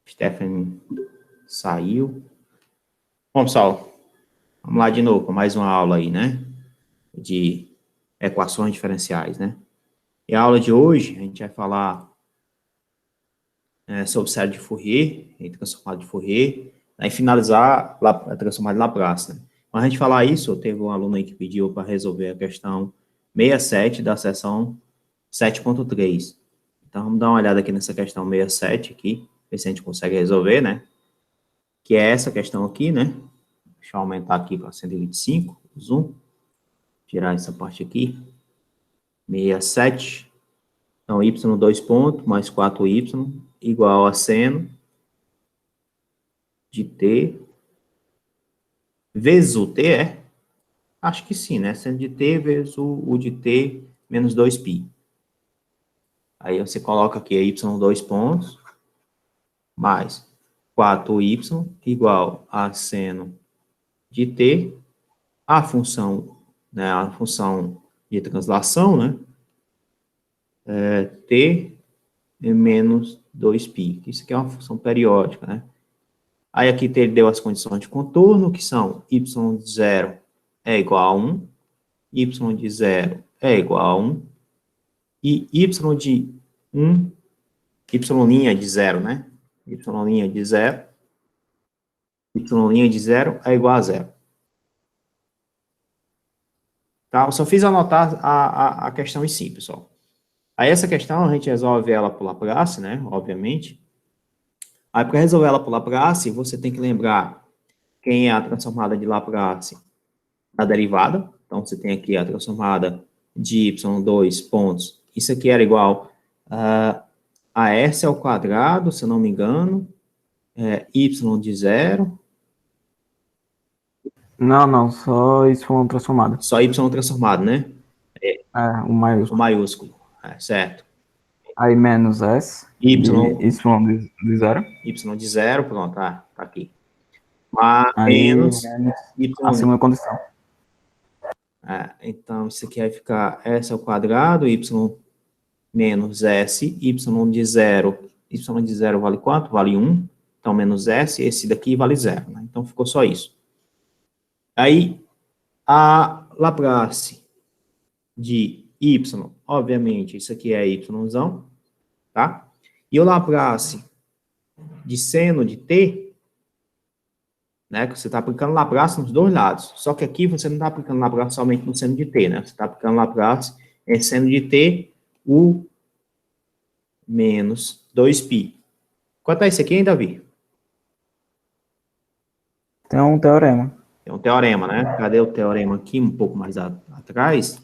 Stephanie saiu. Bom, pessoal, vamos lá de novo com mais uma aula aí, né? De equações diferenciais, né? E a aula de hoje, a gente vai falar sobre série de Fourier, e transformada de Fourier, e finalizar a transformada de Laplace, né? Quando a gente falar isso, teve um aluno aí que pediu para resolver a questão 67 da seção 7.3. Então, vamos dar uma olhada aqui nessa questão 67 aqui, ver se a gente consegue resolver, né? Que é essa questão aqui, né? Deixa eu aumentar aqui para 125, zoom. Tirar essa parte aqui. 67. Então, y 2 pontos mais 4y igual a seno de t vezes o t, é? Acho que sim, né? Seno de t vezes o de t menos 2π. Aí você coloca aqui y 2 pontos mais 4y igual a seno de t, a função, né, a função de translação, né, t menos 2π. Isso aqui é uma função periódica, né? Aí aqui ele deu as condições de contorno, que são y de 0 é igual a 1, y de 0 é igual a 1, e y de 1, y' de 0, né? Y' de 0, y' de 0 é igual a 0. Tá? Eu só fiz anotar a questão em si, pessoal. Aí essa questão a gente resolve ela por Laplace, né? Obviamente. Aí para resolver ela por Laplace, você tem que lembrar quem é a transformada de Laplace da derivada. Então, você tem aqui a transformada de y2 pontos. Isso aqui era igual a s ao quadrado, se eu não me engano, y de 0. Não, só y transformado. Só y transformado, né? O maiúsculo. O maiúsculo, certo. Aí menos s Y de de 0. y de 0, pronto, tá aqui. Mas Aí menos menos y. a segunda condição. Então, isso aqui vai ficar s ao quadrado, y menos s, y de 0. Y de 0 vale quanto? Vale 1. Então, menos s, esse daqui vale 0. Né? Então, ficou só isso. Aí, a Laplace de y, obviamente, isso aqui é yzão, tá? E o Laplace de seno de t, né, que você está aplicando Laplace nos dois lados. Só que aqui você não está aplicando Laplace somente no seno de t, né? Você está aplicando Laplace em seno de t, u menos 2π. Quanto é isso aqui, hein, Davi? Tem um teorema. Tem um teorema, né? Cadê o teorema aqui, um pouco mais atrás?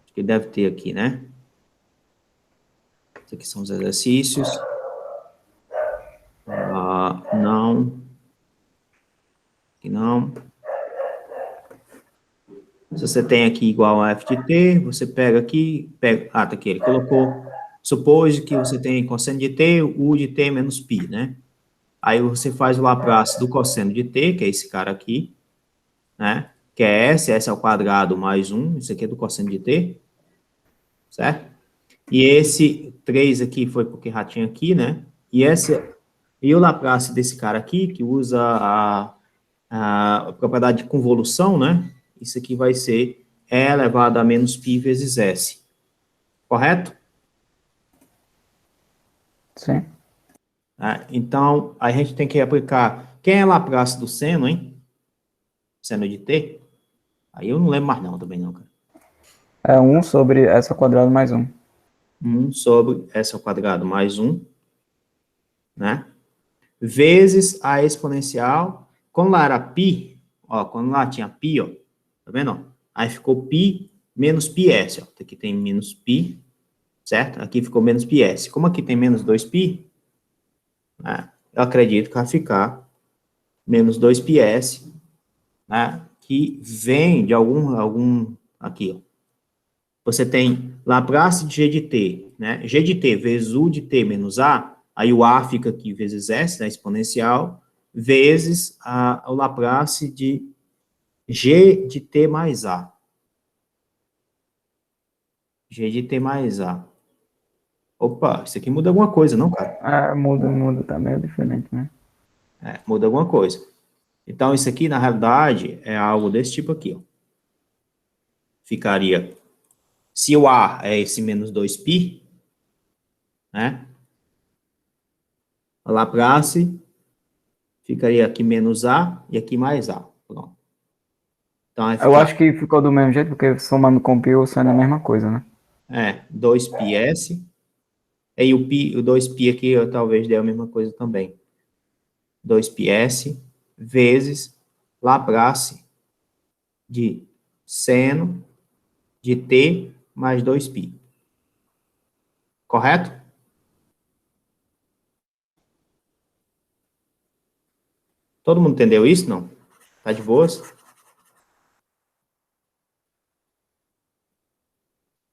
Acho que deve ter aqui, né? Esses aqui são os exercícios. Não. Aqui não. Se você tem aqui igual a f de t, você pega aqui, tá aqui, ele colocou, supôs que você tem cosseno de t, u de t menos π, né? Aí você faz o Laplace do cosseno de t, que é esse cara aqui, né? Que é s ao quadrado mais 1, isso aqui é do cosseno de t, certo? E esse 3 aqui foi porque já tinha aqui, né? E o Laplace desse cara aqui, que usa a propriedade de convolução, né? Isso aqui vai ser E elevado a menos π vezes S. Correto? Sim. Então, a gente tem que aplicar... Quem é Laplace do seno, hein? Seno de t? Aí eu não lembro mais não, também não, cara. É 1 sobre s ao quadrado mais 1. 1 sobre S ao quadrado mais 1, né? Vezes a exponencial. Quando lá era π, ó, quando lá tinha π, ó, tá vendo? Ó? Aí ficou π menos πs, ó. Aqui tem menos π, certo? Aqui ficou menos πs. Como aqui tem menos 2π, né, eu acredito que vai ficar menos 2πs, né, que vem de algum aqui, ó. Você tem Laplace de g de t, né? G de t vezes u de t menos a, aí o a fica aqui vezes s, né, exponencial, vezes o Laplace de g de t mais a. G de t mais a. Opa, isso aqui muda alguma coisa, não, cara? Muda, tá meio diferente, né? Muda alguma coisa. Então, isso aqui, na realidade, é algo desse tipo aqui, ó. Ficaria, se o A é esse menos 2π, né? A Laplace ficaria aqui menos A e aqui mais A. Pronto. Então, vai Eu acho ficar, que ficou do mesmo jeito, porque somando com pi ou sendo a mesma coisa, né? 2πs. E o 2π aqui eu talvez dê a mesma coisa também. 2πs vezes Laplace de seno de t mais 2π. Correto? Todo mundo entendeu isso, não? Tá de boas?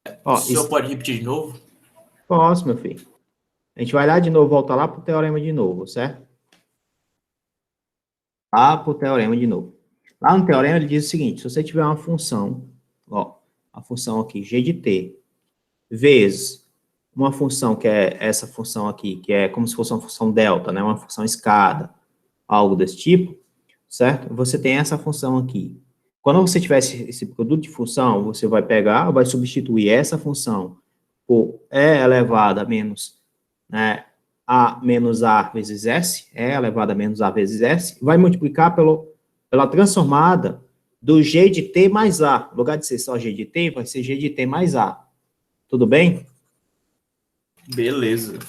O Ó, senhor pode repetir de novo? posso, meu filho. A gente vai lá de novo, voltar lá para o teorema de novo, certo? Lá para o teorema de novo. Lá no teorema ele diz o seguinte, se você tiver uma função, ó, a função aqui, g de t, vezes uma função que é essa função aqui, que é como se fosse uma função delta, né? Uma função escada, algo desse tipo, certo? Você tem essa função aqui. Quando você tiver esse produto de função, você vai pegar, vai substituir essa função por e elevado a menos, né, a menos a vezes s, e elevado a menos a vezes s, vai multiplicar pela transformada do g de t mais a. No lugar de ser só g de t, vai ser g de t mais a. Tudo bem? Beleza.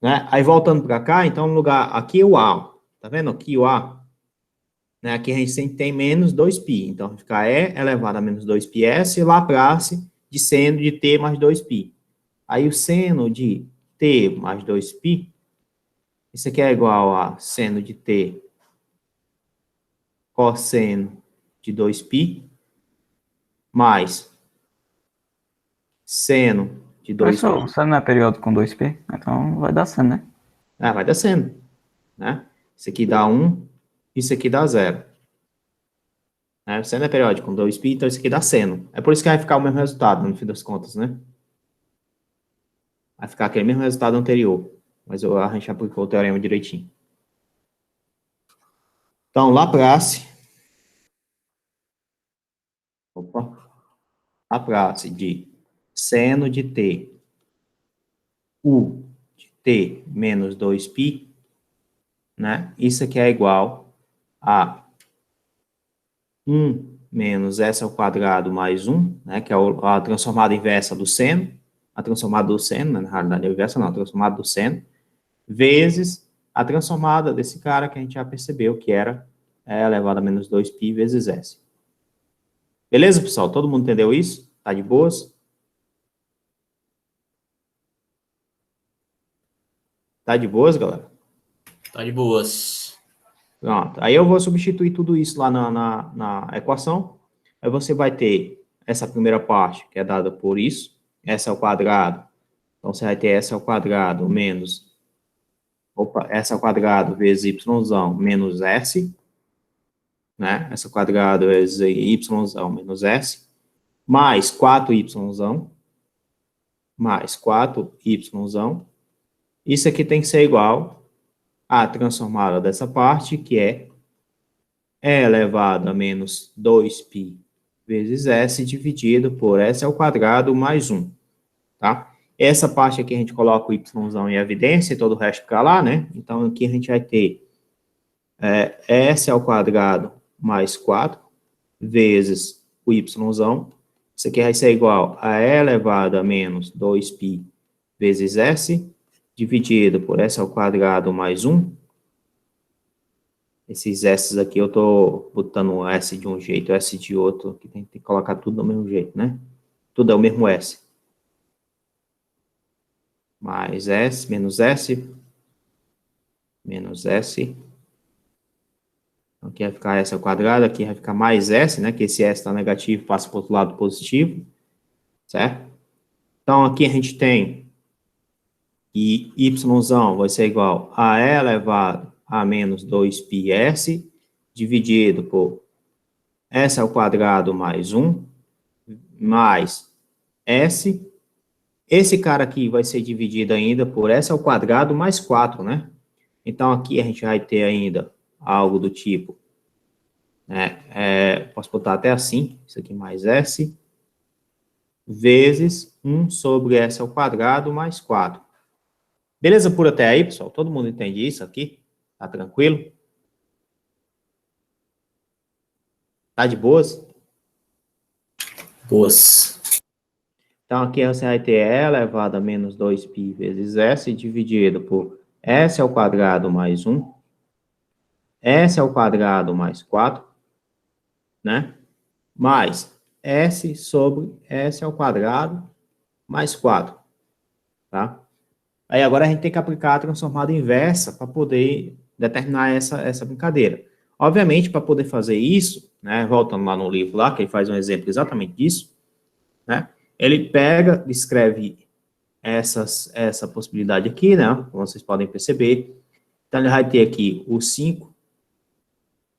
Né? Aí voltando para cá, então no lugar, aqui o a, tá vendo? Aqui o a, né? Aqui a gente sempre tem menos 2π, então vai ficar e elevado a menos 2πs, Laplace de seno de t mais 2π. Aí o seno de t mais 2π, isso aqui é igual a seno de t cosseno de 2π, mais seno de Professor, 2π. você não é período com 2π? Então vai dar seno, né? Vai dar seno, né? Isso aqui dá 1, isso aqui dá 0. Né? Seno é periódico com 2π, então isso aqui dá seno. É por isso que vai ficar o mesmo resultado, no fim das contas, né? Vai ficar aquele mesmo resultado anterior. Mas a gente aplicou o teorema direitinho. Então, Laplace de seno de t, u de t menos 2π, né? Isso aqui é igual a 1 menos s ao quadrado mais 1, né? Que é a transformada inversa do seno. A transformada do seno, né? Na realidade é a inversa não, a transformada do seno, vezes a transformada desse cara que a gente já percebeu que era elevado a menos 2π vezes s. Beleza, pessoal? Todo mundo entendeu isso? Tá de boas? Tá de boas, galera? Tá de boas. Pronto. Aí eu vou substituir tudo isso lá na equação. Aí você vai ter essa primeira parte, que é dada por isso, s ao quadrado. Então, você vai ter s ao quadrado menos, s ao quadrado vezes y menos s, né? S ao quadrado vezes y menos s, mais 4y, mais 4y. Isso aqui tem que ser igual à transformada dessa parte, que é e elevado a menos 2π vezes s dividido por s ao quadrado mais 1, tá? Essa parte aqui a gente coloca o y em evidência e todo o resto fica lá, né? Então, aqui a gente vai ter s ao quadrado mais 4 vezes o y. Isso aqui vai ser igual a e elevado a menos 2π vezes s dividido por s ao quadrado mais 1. Esses S aqui eu tô botando S de um jeito, S de outro, que tem que colocar tudo do mesmo jeito, né? Tudo é o mesmo S. Mais S, menos S, menos S. Aqui vai ficar S ao quadrado, aqui vai ficar mais S, né? Que esse S está negativo, passa para o outro lado positivo, certo? Então, aqui a gente tem que Y vai ser igual a E elevado a menos 2πs, dividido por S ao quadrado mais 1, mais S Esse cara aqui vai ser dividido ainda por S ao quadrado mais 4, né? Então, aqui a gente vai ter ainda algo do tipo, né? Posso botar até assim, isso aqui mais S, vezes 1 sobre S ao quadrado mais 4. Beleza por até aí, pessoal? Todo mundo entende isso aqui? Tá tranquilo? Tá de boas? Boas. Então, aqui você vai ter E elevado a menos 2π vezes S dividido por S ao quadrado mais 1, S ao quadrado mais 4, né? Mais S sobre S ao quadrado mais 4, tá? Aí agora a gente tem que aplicar a transformada inversa para poder determinar essa brincadeira. Obviamente, para poder fazer isso, né, voltando lá no livro lá, que ele faz um exemplo exatamente disso, né, ele pega, escreve essa possibilidade aqui, né, como vocês podem perceber. Então, ele vai ter aqui o 5,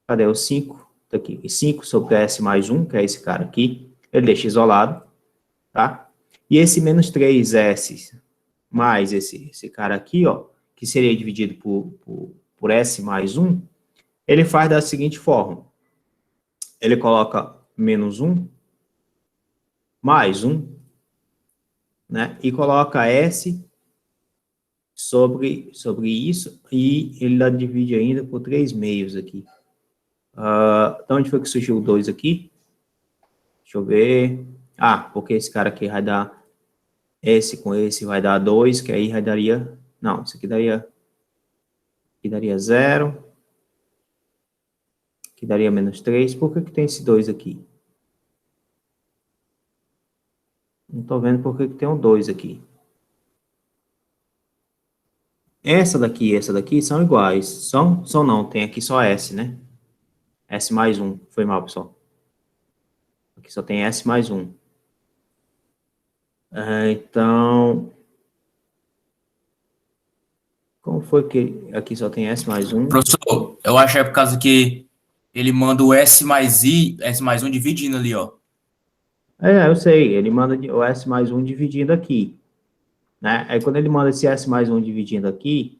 cadê o 5? Tá aqui, 5 sobre S mais 1, que é esse cara aqui, ele deixa isolado, tá? E esse menos 3S mais esse cara aqui, ó, que seria dividido por S mais 1, ele faz da seguinte forma. Ele coloca menos 1, mais 1, né? E coloca S sobre isso, e ele divide ainda por 3 meios aqui. Então, onde foi que surgiu o 2 aqui? Deixa eu ver. Ah, porque esse cara aqui vai dar esse com esse vai dar 2, que aí vai daria... Não, isso aqui daria 0. Que daria menos 3. Por que tem esse 2 aqui? Não estou vendo por que tem um 2 aqui. Essa daqui e essa daqui são iguais. São não, tem aqui só S, né? S mais 1. Foi mal, pessoal. Aqui só tem S mais 1. Então... Como foi que aqui só tem S mais 1? Professor, eu acho que é por causa que ele manda o S mais I, S mais 1 dividindo ali, ó. Eu sei. Ele manda o S mais 1 dividindo aqui, né? Aí quando ele manda esse S mais 1 dividindo aqui,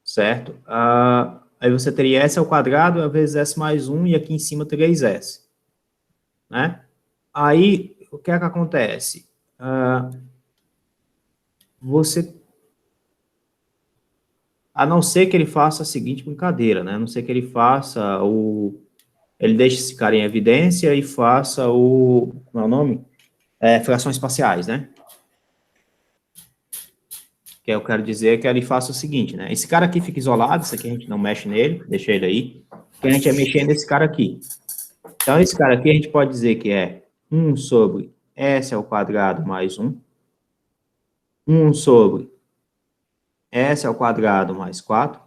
certo? Aí você teria S ao quadrado vezes S mais 1 e aqui em cima teria S, né? Aí, o que é que acontece? Você... A não ser que ele faça a seguinte brincadeira, né? A não ser que ele faça ele deixe esse cara em evidência e faça como é o nome? Frações parciais, né? Que eu quero dizer que ele faça o seguinte, né? Esse cara aqui fica isolado, isso aqui a gente não mexe nele, deixa ele aí, que a gente vai mexer nesse cara aqui. Então, esse cara aqui a gente pode dizer que é 1 sobre S ao quadrado mais 1, 1 sobre S ao quadrado mais 4,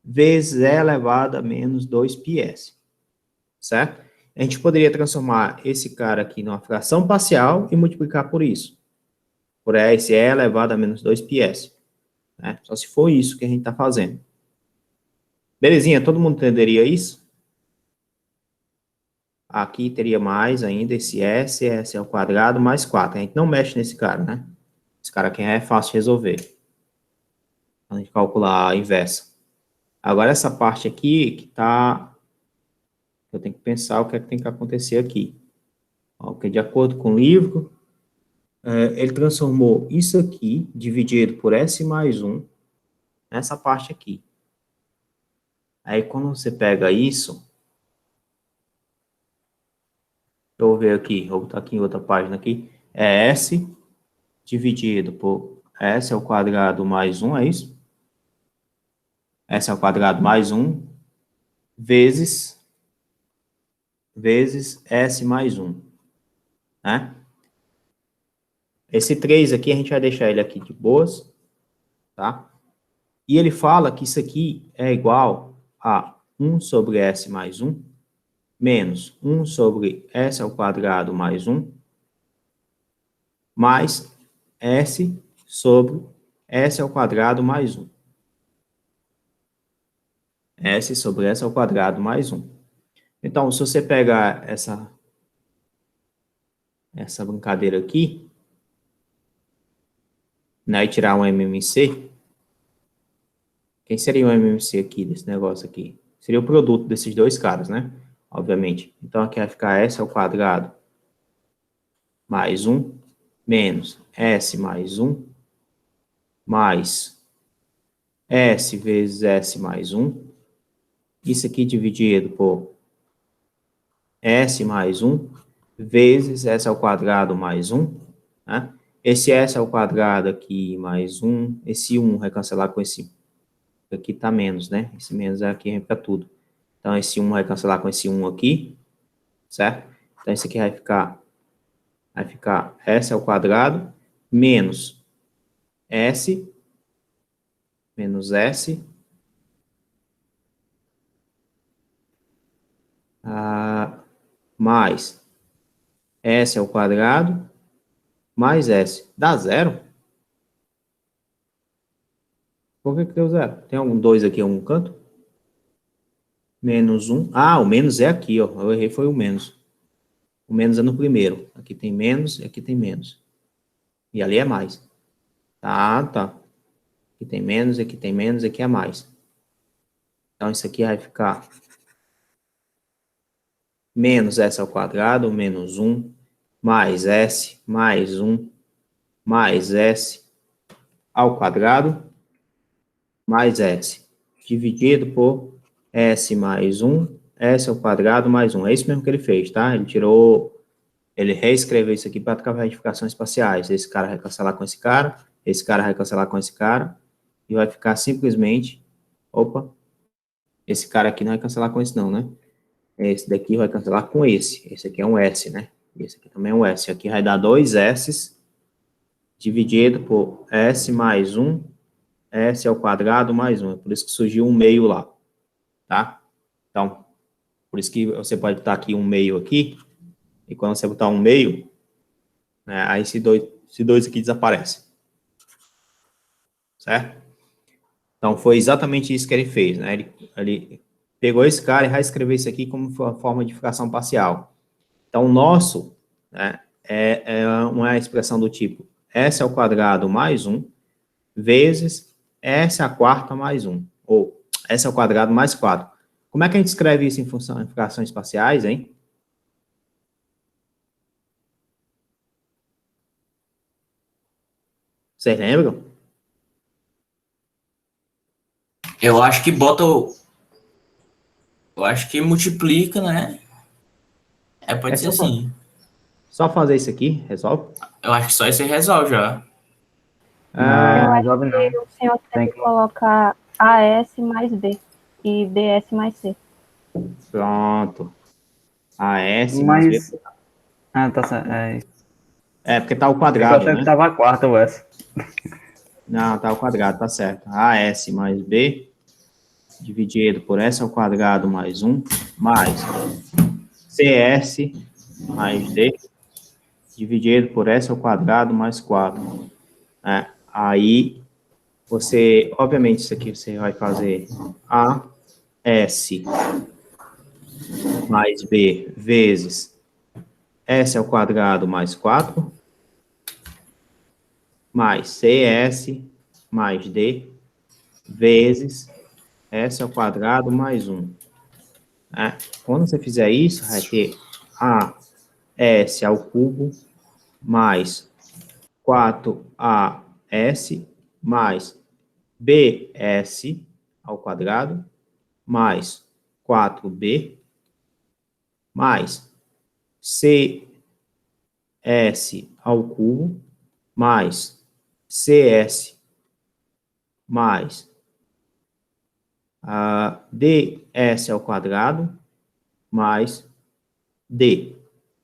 vezes E elevado a menos 2πs, certo? A gente poderia transformar esse cara aqui numa fração parcial e multiplicar por isso, por esse E elevado a menos 2πs, né? Só se for isso que a gente está fazendo. Belezinha, todo mundo entenderia isso? Aqui teria mais ainda esse S ao quadrado mais 4. A gente não mexe nesse cara, né? Esse cara aqui é fácil de resolver. A gente calcular a inversa. Agora, essa parte aqui que tá... Eu tenho que pensar o que é que tem que acontecer aqui. Porque de acordo com o livro, ele transformou isso aqui, dividido por S mais 1, nessa parte aqui. Aí, quando você pega isso... Eu vou ver aqui, vou botar aqui em outra página aqui. É S dividido por S ao quadrado mais 1, é isso? S ao quadrado mais 1 vezes S mais 1, né? Esse 3 aqui, a gente vai deixar ele aqui de boas, tá? E ele fala que isso aqui é igual a 1 sobre S mais 1 menos 1 sobre S ao quadrado mais 1 mais S sobre S ao quadrado mais 1. S sobre S ao quadrado mais 1. Então, se você pegar essa brincadeira aqui, né, e tirar um MMC, quem seria o MMC aqui, desse negócio aqui? Seria o produto desses dois caras, né? Obviamente. Então, aqui vai ficar S ao quadrado mais 1, menos S mais 1, mais S vezes S mais 1. Isso aqui dividido por S mais 1, vezes S ao quadrado mais 1, né? Esse S ao quadrado aqui mais 1, esse 1 vai cancelar com esse, aqui tá menos, né? Esse menos aqui para tudo. Então, esse 1 vai cancelar com esse 1 aqui, certo? Então, isso aqui vai ficar S ao quadrado menos S, menos S, mais S ao quadrado, mais S. Dá zero? Por que deu zero? Tem algum 2 aqui em algum canto? Menos 1. Ah, o menos é aqui, ó. Eu errei, foi o menos. O menos é no primeiro. Aqui tem menos e aqui tem menos. E ali é mais. Tá, tá. Aqui tem menos, aqui tem menos, aqui é mais. Então, isso aqui vai ficar menos S ao quadrado, menos 1, mais S, mais 1, mais S ao quadrado, mais S, dividido por S mais 1, S ao quadrado mais 1. É isso mesmo que ele fez, tá? Ele reescreveu isso aqui para trocar retificações parciais. Esse cara vai cancelar com esse cara vai cancelar com esse cara, e vai ficar simplesmente, opa, esse cara aqui não vai cancelar com esse não, né? Esse daqui vai cancelar com esse. Esse aqui é um S, né? Esse aqui também é um S. Aqui vai dar 2 S's dividido por S mais 1, S ao quadrado mais 1. É por isso que surgiu um meio lá, tá? Então, por isso que você pode botar aqui um meio aqui, e quando você botar um meio, né, aí esse dois aqui desaparece. Certo? Então, foi exatamente isso que ele fez, né? Ele pegou esse cara e vai escrever isso aqui como forma de fração parcial. Então, o nosso, né, é uma expressão do tipo S ao quadrado mais 1 vezes S à quarta mais 1, ou S ao quadrado mais 4. Como é que a gente escreve isso em função de frações parciais, hein? Vocês lembram? Eu acho que bota o. Eu acho que multiplica, né? Pode ser assim. Só fazer isso aqui, resolve. Eu acho que só isso aí resolve já. Não, Eu resolve acho não. que o senhor tem Tem que colocar AS mais B e BS mais C. Pronto. AS mais B. Mas. Ah, tá certo. É isso. Porque tá ao Eu quadrado, achei né? que tava a quarta o S. Não, tá ao quadrado, tá certo. AS mais B dividido por S ao quadrado mais 1, mais CS mais D dividido por S ao quadrado mais 4. Aí, você, obviamente, isso aqui você vai fazer AS mais B vezes S ao quadrado mais 4, mais CS mais D vezes S ao quadrado mais 1. Quando você fizer isso, vai ter AS ao cubo mais 4AS mais BS ao quadrado mais 4B mais CS ao cubo mais CS mais DS ao quadrado mais D.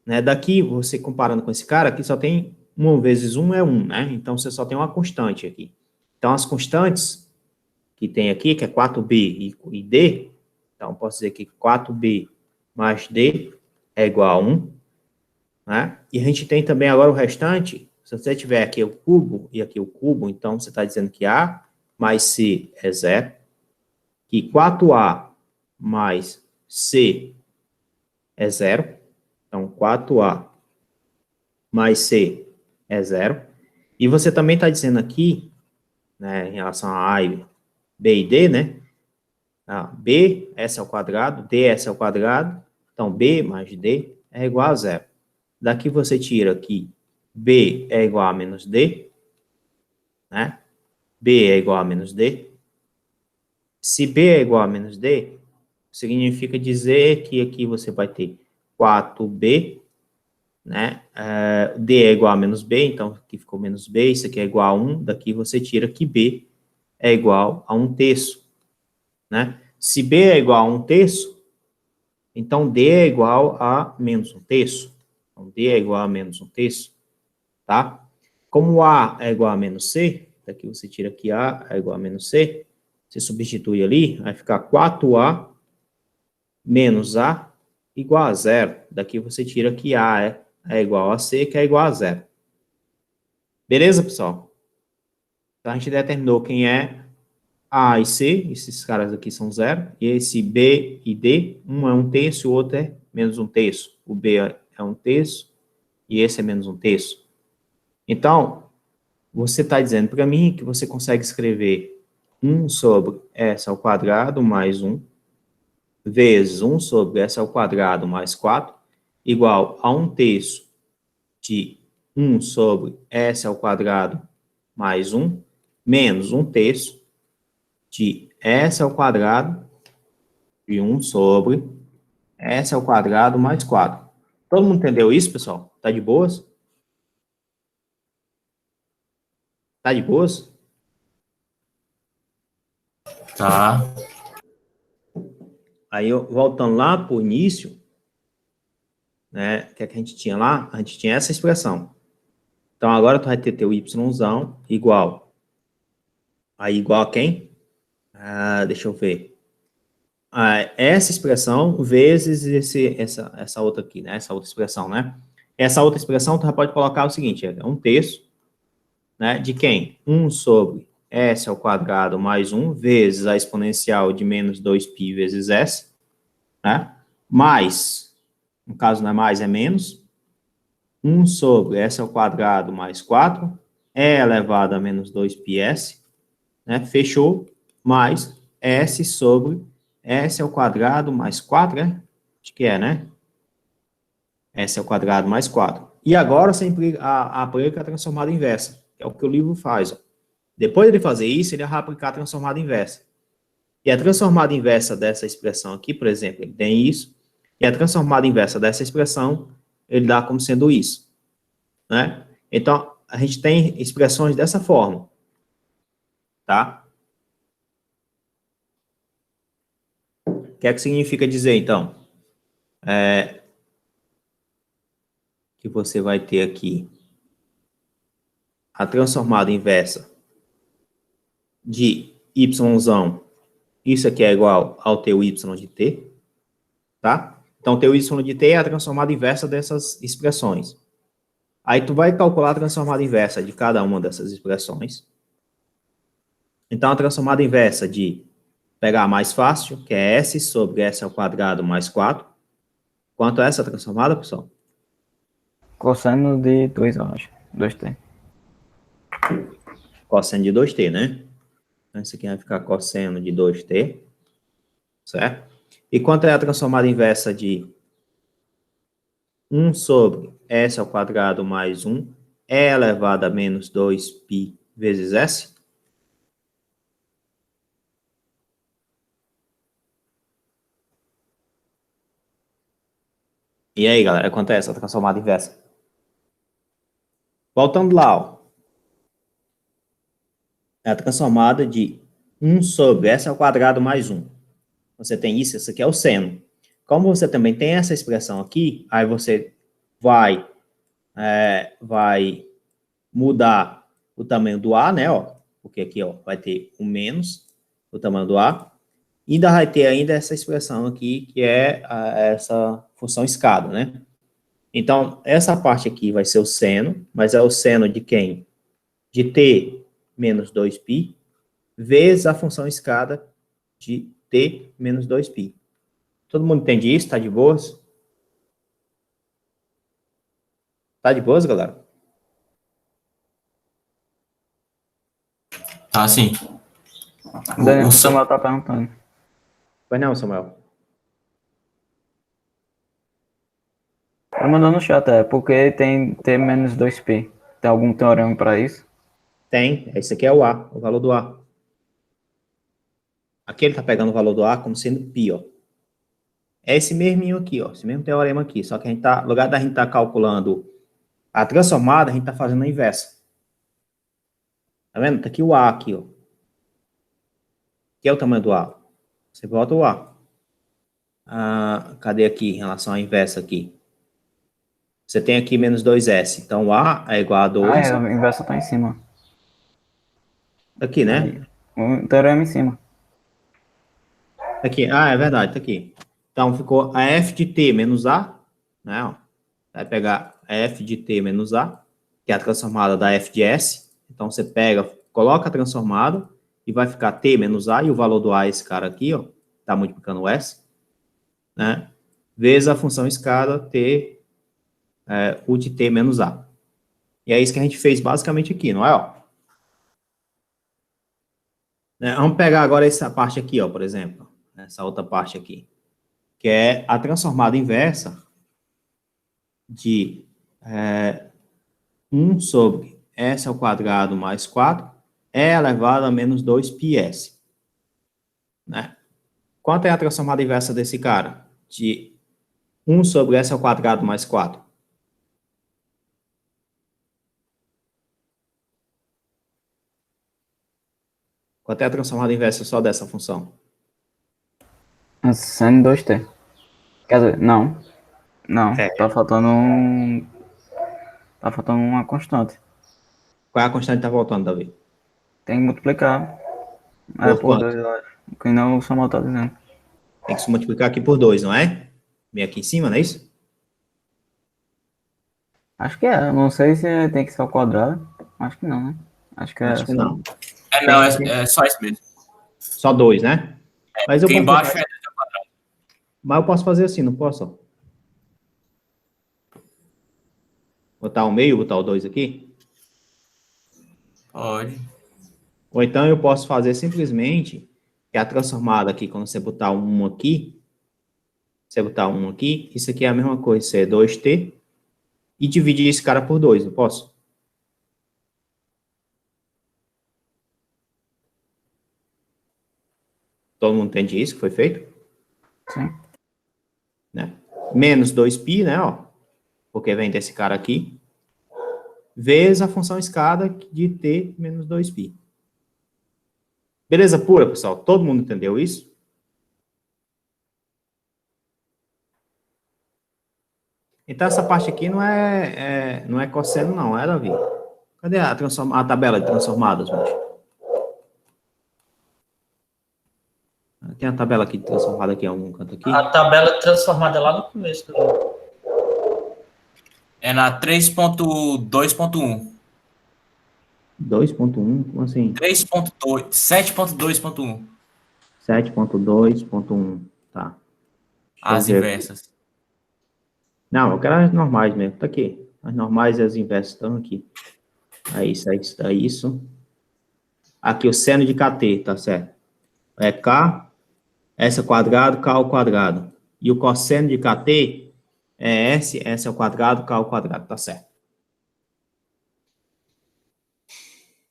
Né? Daqui, você comparando com esse cara, aqui só tem 1 vezes 1 é 1, né? Então, você só tem uma constante aqui. Então, as constantes que tem aqui, que é 4B e D, então, posso dizer que 4B mais D é igual a 1, né? E a gente tem também agora o restante, se você tiver aqui o cubo e aqui o cubo, então, você está dizendo que A mais C é 0, que 4A mais C é 0, então 4A mais C é 0, E você também está dizendo aqui, né, em relação a A, B e D, né? B, S ao quadrado, DS ao quadrado. Então, B mais D é igual a zero. Daqui você tira que B é igual a menos D, né? B é igual a menos D. Se B é igual a menos D, significa dizer que aqui você vai ter 4B, né? D é igual a menos B, então aqui ficou menos B, isso aqui é igual a 1, daqui você tira que B é igual a 1/3, né? Se B é igual a 1/3, então D é igual a menos 1/3. Então, D é igual a menos 1/3, tá? Como A é igual a menos C, daqui você tira que A é igual a menos C, você substitui ali, vai ficar 4A menos A igual a zero. Daqui você tira que A é igual a C, que é igual a zero. Beleza, pessoal? Então, a gente determinou quem é A e C, esses caras aqui são zero, e esse B e D, um é 1/3, o outro é menos 1/3. O B é 1/3, e esse é menos 1/3. Então, você está dizendo para mim que você consegue escrever 1 sobre S ao quadrado mais 1, vezes 1 sobre S ao quadrado mais 4, igual a 1/3 de 1 sobre S ao quadrado mais 1, menos 1/3 de S ao quadrado de 1 sobre S ao quadrado mais 4. Todo mundo entendeu isso, pessoal? Tá de boas? Tá de boas? Tá. Aí, voltando lá para o início, né, o que é que a gente tinha lá? A gente tinha essa expressão. Então, agora tu vai ter teu yzão igual. Aí, igual a quem? Deixa eu ver. Essa expressão vezes essa outra aqui, né? Essa outra expressão, né? Essa outra expressão, tu já pode colocar o seguinte, é 1/3, né? De quem? 1 sobre S ao quadrado mais 1 vezes a exponencial de menos 2π vezes S, né? Mais, no caso não é mais, é menos, 1 sobre S ao quadrado mais 4, E elevado a menos 2πs, né? Fechou, mais S sobre S ao quadrado mais 4, né? Acho que é, né? S ao quadrado mais 4. E agora você aplica a transformada inversa, que é o que o livro faz, ó. Depois de ele fazer isso, ele vai aplicar a transformada inversa. E a transformada inversa dessa expressão aqui, por exemplo, ele tem isso, e a transformada inversa dessa expressão, ele dá como sendo isso, né? Então, a gente tem expressões dessa forma, tá? O que é que significa dizer, então? Que você vai ter aqui a transformada inversa de yzão, isso aqui é igual ao teu y de t, tá? Então, teu y de t é a transformada inversa dessas expressões. Aí, tu vai calcular a transformada inversa de cada uma dessas expressões. Então, a transformada inversa de pegar a mais fácil, que é s sobre s ao quadrado mais 4. Quanto é essa transformada, pessoal? Cosseno de 2, eu acho. 2t. Cosseno de 2t, né? Então, isso aqui vai ficar cosseno de 2t, certo? E quanto é a transformada inversa de 1 sobre s ao quadrado mais 1, e elevado a menos 2π vezes s? E aí, galera, quanto é essa transformada inversa? Voltando lá, ó. É a transformada de 1 sobre s ao quadrado mais 1. Você tem isso aqui é o seno. Como você também tem essa expressão aqui, aí você vai mudar o tamanho do A, né, ó, porque aqui, ó, vai ter o menos, o tamanho do A, e ainda vai ter ainda essa expressão aqui, que é essa função escada, né? Então, essa parte aqui vai ser o seno, mas é o seno de quem? De t menos 2π, vezes a função escada de t menos 2π. Todo mundo entende isso? Tá de boas? Tá de boas, galera? Tá, sim. O O Samuel tá perguntando. Vai não, Samuel. Ele mandou no chat, porque tem T menos 2P. Tem algum teorema para isso? Tem. Esse aqui é o A, o valor do A. Aqui ele tá pegando o valor do A como sendo π, ó. É esse mesminho aqui, ó. Esse mesmo teorema aqui. Só que a gente tá, no lugar da gente estar calculando a transformada, a gente tá fazendo a inversa. Tá vendo? Tá aqui o A aqui, ó. Que é o tamanho do A. Você bota o A. Ah, cadê aqui em relação à inversa aqui? Você tem aqui menos 2S. Então, o A é igual a 2. A inversa tá em cima. Aqui, Aí, né? o teorema em cima. Aqui. Ah, é verdade, tá aqui. Então, ficou a f de t menos A, né? Ó. Vai pegar a f de t menos A, que é a transformada da f de S. Então, você pega, coloca a transformada e vai ficar t menos A, e o valor do A é esse cara aqui, ó. Tá multiplicando o S, né? Vezes a função escada t, u de t menos A. E é isso que a gente fez basicamente aqui, não é? Ó? Né? Vamos pegar agora essa parte aqui, ó, por exemplo. Essa outra parte aqui. Que é a transformada inversa de 1 sobre s ao quadrado mais 4 é elevado a menos 2πs. Né? Quanto é a transformada inversa desse cara? De 1 sobre s ao quadrado mais 4. Quanto é a transformada inversa só dessa função? Seno 2T. Quer dizer, não. Não. É. Tá faltando um. Tá faltando uma constante. Qual é a constante que está voltando, Davi? Tem que multiplicar. É Por por quanto? 2, eu acho. Que não o Samuel tá dizendo. Tem que se multiplicar aqui por 2, não é? Meio aqui em cima, não é isso? Acho que é. Eu não sei se tem que ser ao quadrado. Acho que não, né? Acho que é Acho que só. não. Não, Tem que... é só isso mesmo. Só 2, né? Mas eu Porque posso botar, embaixo é... mas eu posso fazer assim, não posso? Ó? Botar o meio, botar o 2 aqui? Pode. Ou então eu posso fazer simplesmente que a transformada aqui, quando você botar um aqui, você botar um aqui, isso aqui é a mesma coisa, isso é 2t, e dividir esse cara por 2, não posso? Todo mundo entende isso que foi feito? Sim. Né? Menos 2π, né, ó, porque vem desse cara aqui, vezes a função escada de t menos 2π. Beleza pura, pessoal? Todo mundo entendeu isso? Então, essa parte aqui não é cosseno, não, é, Davi? Cadê a tabela de transformadas, gente? Tem a tabela aqui de transformada aqui em algum canto aqui? A tabela transformada lá no começo do... É na 3.2.1. 2.1, como assim? 3.2, 7.2.1. 7.2.1, tá. Deixa eu As ver aqui. inversas. Não, eu quero as normais mesmo, tá aqui. As normais e as inversas estão aqui. É isso, é isso, é isso. Aqui o seno de kt, tá certo? É k, s ao quadrado, k ao quadrado. E o cosseno de kt é s ao quadrado, k ao quadrado, tá certo?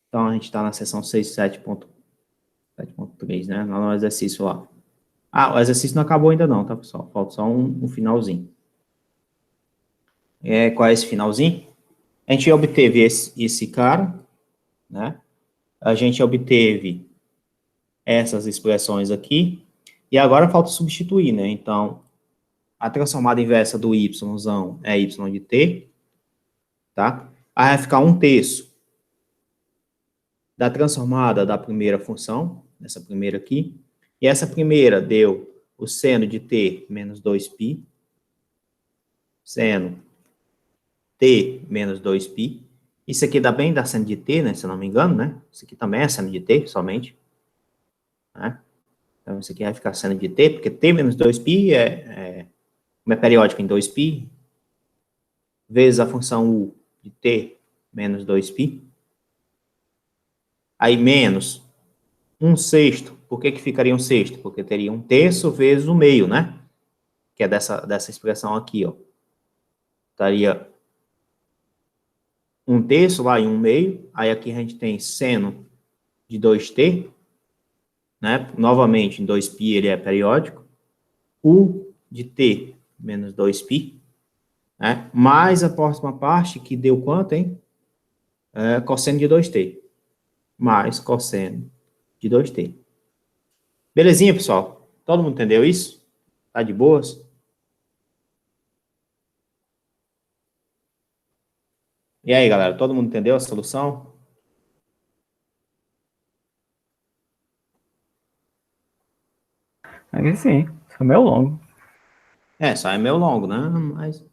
Então, a gente está na seção 6.7.3, né? Lá no exercício lá. Ah, o exercício não acabou ainda não, tá, pessoal? Falta só um finalzinho. Qual é esse finalzinho? A gente obteve esse cara, né? A gente obteve essas expressões aqui. E agora falta substituir, né? Então, a transformada inversa do y é y de t, tá? Aí vai ficar 1/3 da transformada da primeira função, essa primeira aqui, e essa primeira deu o seno de t menos 2π, seno t menos 2π, isso aqui dá bem da seno de t, né, se eu não me engano, né, isso aqui também é seno de t, somente, né, então isso aqui vai ficar seno de t, porque t menos 2π é periódico em 2π, vezes a função u de t menos 2π, Aí menos 1/6. Por que ficaria 1/6? Porque teria 1/3 vezes o meio, né? Que é dessa expressão aqui, ó. Estaria 1/3 lá em 1/2. Aí aqui a gente tem seno de 2t, né? Novamente, em 2π ele é periódico. U de t menos 2π, né? Mais a próxima parte, que deu quanto, hein? Cosseno de 2t. Mais cosseno de 2t. Belezinha, pessoal? Todo mundo entendeu isso? Tá de boas? E aí, galera, todo mundo entendeu a solução? Aqui sim, isso é meio longo. Só é meio longo, né? Mas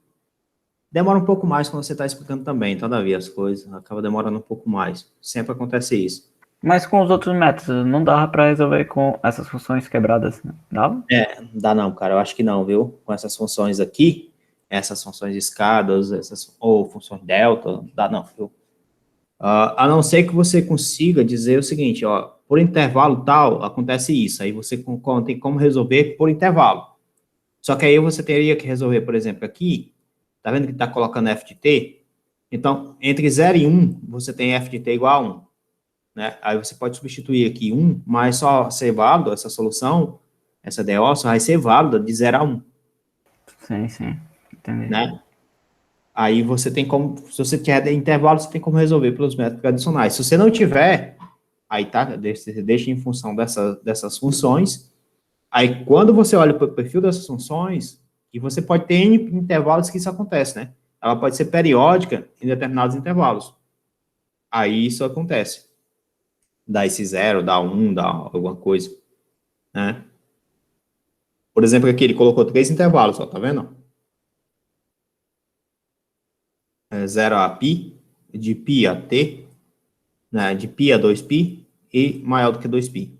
demora um pouco mais quando você está explicando também, todavia, as coisas. Acaba demorando um pouco mais. Sempre acontece isso. Mas com os outros métodos, não dava para resolver com essas funções quebradas, né? Dava? Não dá não, cara. Eu acho que não, viu? Com essas funções aqui, essas funções escadas, ou funções delta, não dá não, viu? A não ser que você consiga dizer o seguinte, ó, por intervalo tal, acontece isso. Aí você tem como resolver por intervalo. Só que aí você teria que resolver, por exemplo, aqui, tá vendo que está colocando f de t? Então, entre 0 e 1, você tem f de t igual a 1. Né? Aí você pode substituir aqui 1, mas só ser válido, essa solução, essa DO, só vai ser válida de 0 a 1. Sim, entendi. Né? Aí você tem como, se você tiver intervalo, você tem como resolver pelos métodos adicionais. Se você não tiver, aí tá, deixa em função dessas funções. Aí quando você olha para o perfil dessas funções, e você pode ter N intervalos que isso acontece, né? Ela pode ser periódica em determinados intervalos. Aí isso acontece. Dá esse 0, dá 1, dá alguma coisa. Né? Por exemplo, aqui ele colocou 3 intervalos, ó, tá vendo? 0 a π, de π a t, né, de π a 2π e maior do que 2π.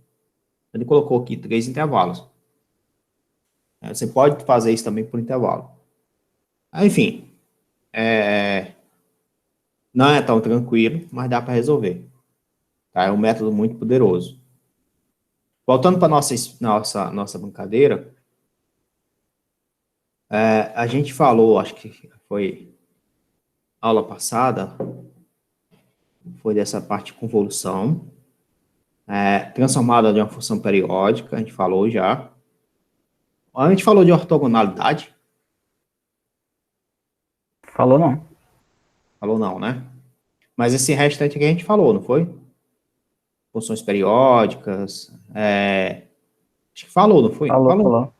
Ele colocou aqui 3 intervalos. Você pode fazer isso também por intervalo. Enfim, não é tão tranquilo, mas dá para resolver. Tá? É um método muito poderoso. Voltando para nossa brincadeira, a gente falou, acho que foi aula passada, foi dessa parte de convolução, transformada de uma função periódica, a gente falou já. A gente falou de ortogonalidade. Falou não. Falou não, né? Mas esse restante aqui a gente falou, não foi? Funções periódicas, acho que falou, não foi? Falou.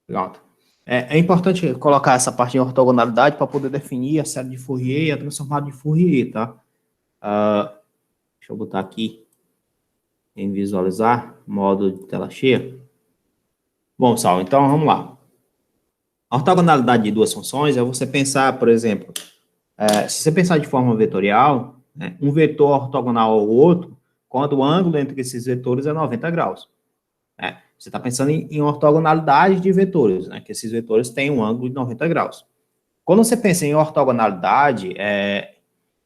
Pronto. É importante colocar essa parte de ortogonalidade para poder definir a série de Fourier e a transformada de Fourier, tá? Deixa eu botar aqui em visualizar, modo de tela cheia. Bom, pessoal, então vamos lá. A ortogonalidade de duas funções é você pensar, por exemplo, se você pensar de forma vetorial, né, um vetor ortogonal ao outro, quando o ângulo entre esses vetores é 90 graus. Né? Você está pensando em ortogonalidade de vetores, né, que esses vetores têm um ângulo de 90 graus. Quando você pensa em ortogonalidade,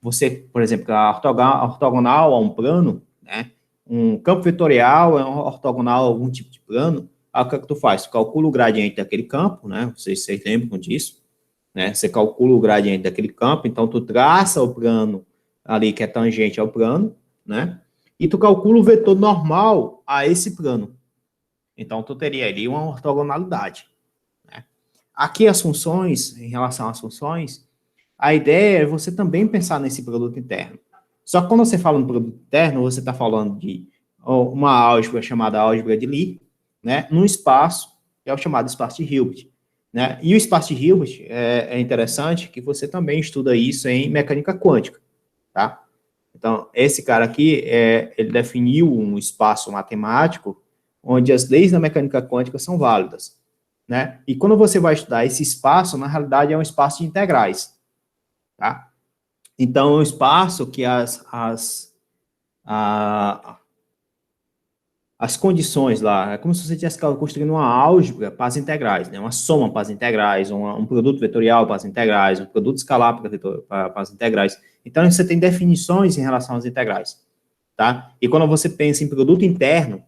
você, por exemplo, a ortogonal a um plano, né, um campo vetorial é ortogonal a algum tipo de plano, aí o que tu faz? Tu calcula o gradiente daquele campo, né, vocês lembram disso, né, você calcula o gradiente daquele campo, então tu traça o plano ali que é tangente ao plano, né, e tu calcula o vetor normal a esse plano. Então, tu teria ali uma ortogonalidade. Né? Aqui as funções, em relação às funções, a ideia é você também pensar nesse produto interno. Só que quando você fala no produto interno, você está falando de uma álgebra chamada álgebra de Lie, né, num espaço, que é o chamado espaço de Hilbert. Né? E o espaço de Hilbert é interessante que você também estuda isso em mecânica quântica. Tá? Então, esse cara aqui, ele definiu um espaço matemático onde as leis da mecânica quântica são válidas. Né? E quando você vai estudar esse espaço, na realidade é um espaço de integrais. Tá? Então, é um espaço que as as condições lá, é como se você estivesse construindo uma álgebra para as integrais, né? Uma soma para as integrais, um produto vetorial para as integrais, um produto escalar para as integrais. Então, você tem definições em relação às integrais, tá? E quando você pensa em produto interno,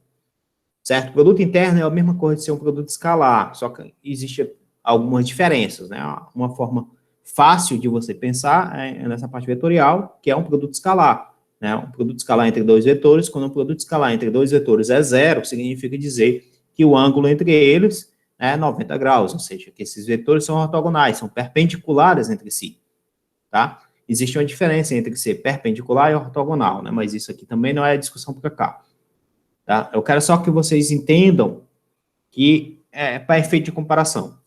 certo? Produto interno é a mesma coisa de ser um produto escalar, só que existe algumas diferenças, né? Uma forma fácil de você pensar é nessa parte vetorial, que é um produto escalar, né? Um produto escalar entre dois vetores. Quando um produto escalar entre dois vetores é zero, significa dizer que o ângulo entre eles é 90 graus, ou seja, que esses vetores são ortogonais, são perpendiculares entre si, tá? Existe uma diferença entre ser perpendicular e ortogonal, né? Mas isso aqui também não é discussão para cá, tá? Eu quero só que vocês entendam que é para efeito de comparação.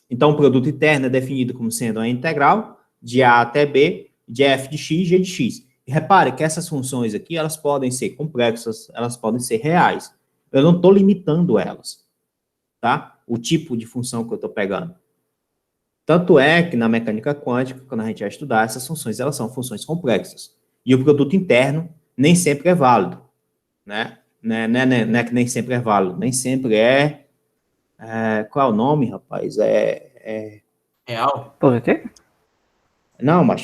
Então, o produto interno é definido como sendo a integral de A até B, de f de x e g de x. E repare que essas funções aqui, elas podem ser complexas, elas podem ser reais. Eu não estou limitando elas, tá? O tipo de função que eu estou pegando. Tanto é que na mecânica quântica, quando a gente vai estudar, essas funções, elas são funções complexas. E o produto interno nem sempre é válido, né? Não é que nem sempre é válido, nem sempre qual é o nome, rapaz? Real? Positivo? Não, mas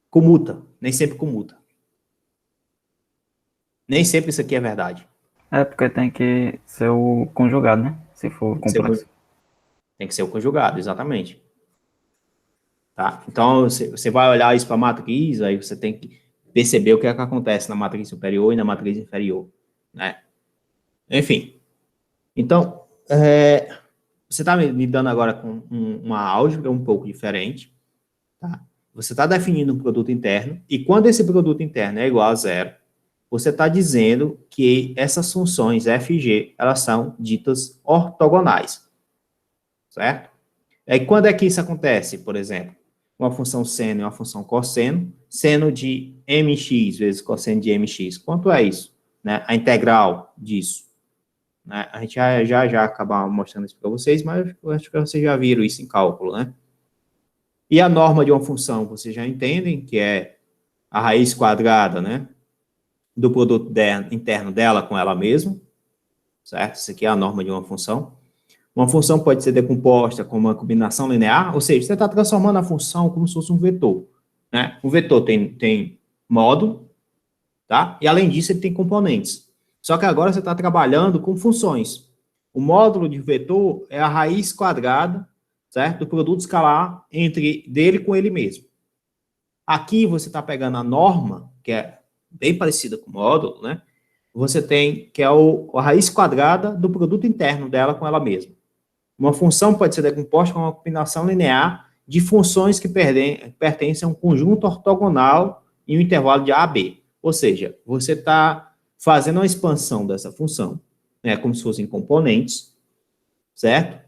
comuta, nem sempre comuta. Nem sempre isso aqui é verdade. É porque tem que ser o conjugado, né? Se for complexo. Tem que ser o conjugado, exatamente. Tá? Então, você vai olhar isso para a matriz, aí você tem que perceber o que é que acontece na matriz superior e na matriz inferior, né? Enfim. Então, você está lidando agora com uma álgebra um pouco diferente, tá? Você está definindo um produto interno, e quando esse produto interno é igual a zero, você está dizendo que essas funções f e g, elas são ditas ortogonais, certo? E quando é que isso acontece, por exemplo? Uma função seno e uma função cosseno, seno de mx vezes cosseno de mx, quanto é isso? Né? A integral disso. Né? A gente já acabar mostrando isso para vocês, mas eu acho que vocês já viram isso em cálculo, né? E a norma de uma função, vocês já entendem, que é a raiz quadrada, né? Do produto interno dela com ela mesma, certo? Isso aqui é a norma de uma função. Uma função pode ser decomposta como uma combinação linear, ou seja, você está transformando a função como se fosse um vetor, né? O vetor tem módulo, tá? E além disso, ele tem componentes. Só que agora você está trabalhando com funções. O módulo de vetor é a raiz quadrada, certo? Do produto escalar dele com ele mesmo. Aqui você está pegando a norma, que é bem parecida com o módulo, né? Você tem, que é a raiz quadrada do produto interno dela com ela mesma. Uma função pode ser decomposta com uma combinação linear de funções que pertencem a um conjunto ortogonal em um intervalo de A a B. Ou seja, você está fazendo uma expansão dessa função, né, como se fossem componentes, certo?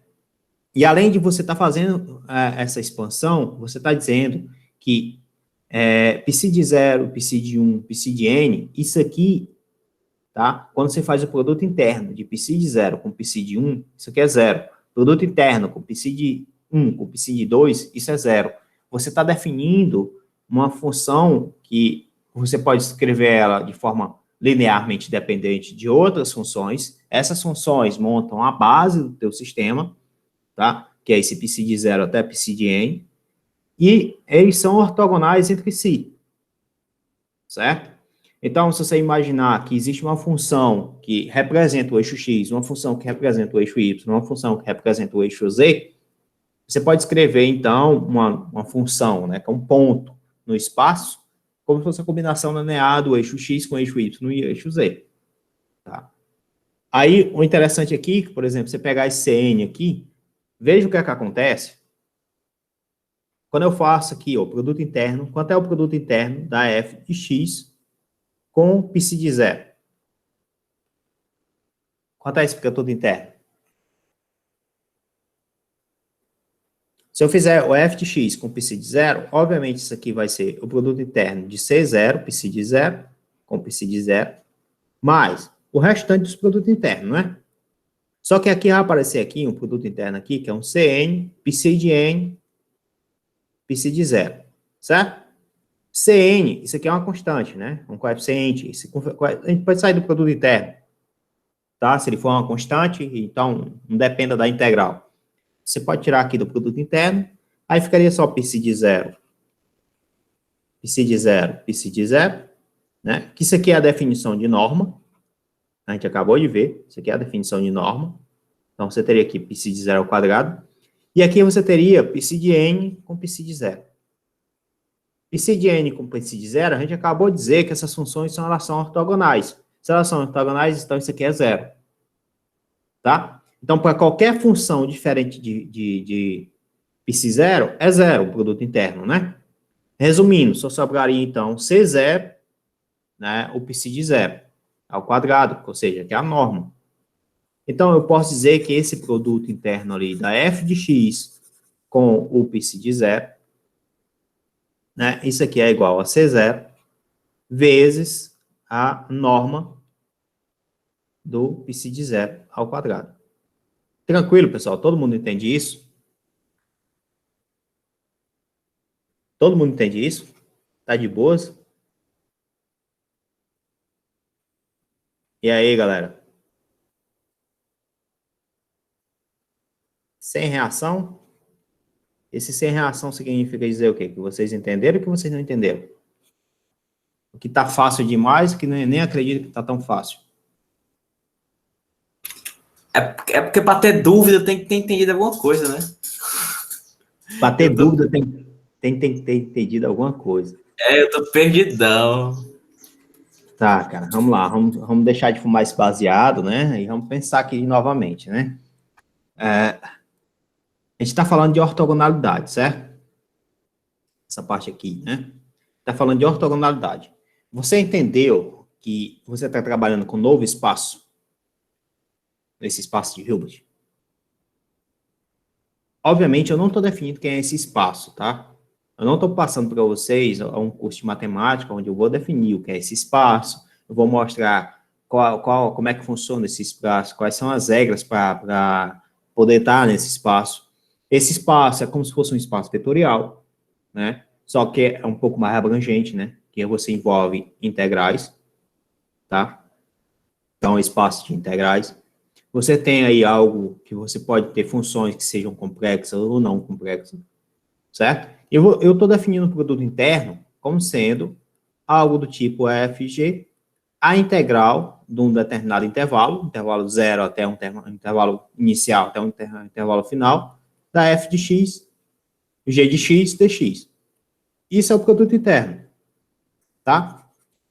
E além de você estar fazendo essa expansão, você está dizendo que psi de 0, psi de 1, psi de n, isso aqui, tá? Quando você faz o produto interno de psi de 0 com psi de 1, isso aqui é 0. Produto interno com psi de 1 com psi de 2, isso é 0. Você está definindo uma função que você pode escrever ela de forma linearmente dependente de outras funções. Essas funções montam a base do teu sistema, tá? Que é esse psi de 0 até psi de n. E eles são ortogonais entre si, certo? Então, se você imaginar que existe uma função que representa o eixo x, uma função que representa o eixo y, uma função que representa o eixo z, você pode escrever, então, uma função, né, que é um ponto no espaço, como se fosse a combinação linear do eixo x com o eixo y e o eixo z. Tá? Aí, o interessante aqui, por exemplo, você pegar esse Cn aqui, veja o que é que acontece. Quando eu faço aqui, ó, o produto interno, quanto é o produto interno da f de x com psi de 0? Quanto é esse produto interno? Se eu fizer o f de x com psi de 0, obviamente isso aqui vai ser o produto interno de C0, psi de 0, com psi de 0, mais o restante dos produtos internos, né? Só que aqui vai aparecer aqui um produto interno aqui, que é um Cn, psi de n, psi de 0, certo? Cn, isso aqui é uma constante, né? Um coeficiente. A gente pode sair do produto interno, tá? Se ele for uma constante, então não dependa da integral. Você pode tirar aqui do produto interno, aí ficaria só π de zero. π de zero, π de zero, né? Que isso aqui é a definição de norma. A gente acabou de ver. Isso aqui é a definição de norma. Então, você teria aqui π de zero ao quadrado. E aqui você teria π de n com π de zero. π de n com π de zero, a gente acabou de dizer que essas funções elas são ortogonais. Se elas são ortogonais, então isso aqui é zero. Tá? Então, para qualquer função diferente de π0, é zero o produto interno, né? Resumindo, só sobraria, então, C0, né, o π de zero, ao quadrado, ou seja, que é a norma. Então, eu posso dizer que esse produto interno ali da f de x com o π de zero, né, isso aqui é igual a C0 vezes a norma do π de zero ao quadrado. Tranquilo, pessoal? Todo mundo entende isso? Todo mundo entende isso? Tá de boas? E aí, galera? Sem reação? Esse sem reação significa dizer o quê? Que vocês entenderam ou que vocês não entenderam? O que tá fácil demais, que nem acredito que tá tão fácil. É porque para ter dúvida tem que ter entendido alguma coisa, né? Para ter dúvida tem que ter entendido alguma coisa. Eu tô perdidão. Tá, cara, vamos lá. Vamos deixar de fumar esse baseado, né? E vamos pensar aqui novamente, né? A gente está falando de ortogonalidade, certo? Essa parte aqui, né? Está falando de ortogonalidade. Você entendeu que você está trabalhando com um novo espaço? Nesse espaço de Hilbert? Obviamente, eu não estou definindo quem é esse espaço, tá? Eu não estou passando para vocês um curso de matemática onde eu vou definir o que é esse espaço, eu vou mostrar como é que funciona esse espaço, quais são as regras para poder estar nesse espaço. Esse espaço é como se fosse um espaço vetorial, né? Só que é um pouco mais abrangente, né? Que você envolve integrais, tá? Então, espaço de integrais. Você tem aí algo que você pode ter funções que sejam complexas ou não complexas, certo? Eu estou definindo o produto interno como sendo algo do tipo fg, a integral de um determinado intervalo 0 até um intervalo inicial até um intervalo final, da f de x, g de x, dx. Isso é o produto interno, tá?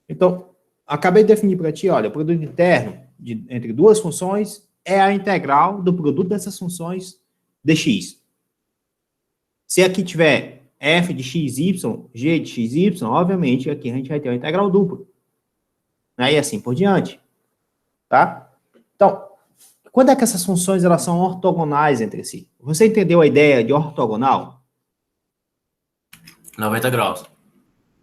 Então, acabei de definir para ti, olha, o produto interno entre duas funções é a integral do produto dessas funções dx. Se aqui tiver f de xy, g de xy, obviamente aqui a gente vai ter uma integral dupla. Né? E assim por diante. Tá? Então, quando é que essas funções elas são ortogonais entre si? Você entendeu a ideia de ortogonal? 90 graus.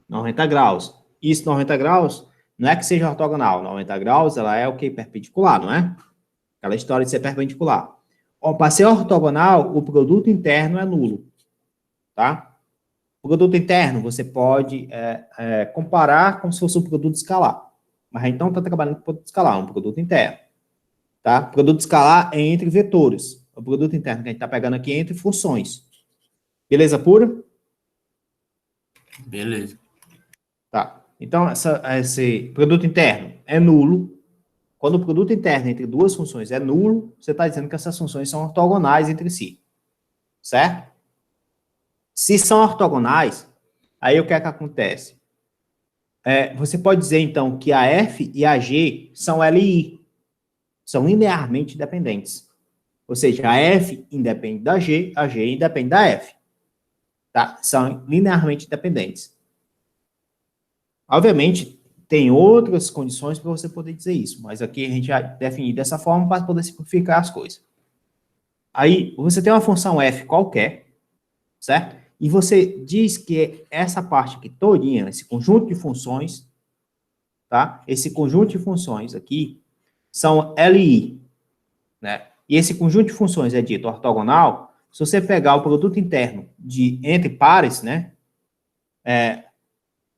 90 graus. Isso, 90 graus, não é que seja ortogonal. 90 graus, ela é o que? Perpendicular, não é? Aquela história de ser perpendicular. Para ser ortogonal, o produto interno é nulo. Tá? O produto interno, você pode comparar como se fosse um produto escalar. Mas a gente não está trabalhando com produto escalar, é um produto interno. Tá? Produto escalar é entre vetores. O produto interno que a gente está pegando aqui é entre funções. Beleza pura? Beleza. Tá. Então, esse produto interno é nulo. Quando o produto interno entre duas funções é nulo, você está dizendo que essas funções são ortogonais entre si. Certo? Se são ortogonais, aí o que é que acontece? Você pode dizer, então, que a F e a G são LI. São linearmente dependentes. Ou seja, a F independe da G, a G independe da F. Tá? São linearmente dependentes. Obviamente, tem outras condições para você poder dizer isso, mas aqui a gente já definiu dessa forma para poder simplificar as coisas. Aí, você tem uma função F qualquer, certo? E você diz que essa parte aqui todinha, esse conjunto de funções, tá? Esse conjunto de funções aqui são LI, né? E esse conjunto de funções é dito ortogonal se você pegar o produto interno entre pares, né?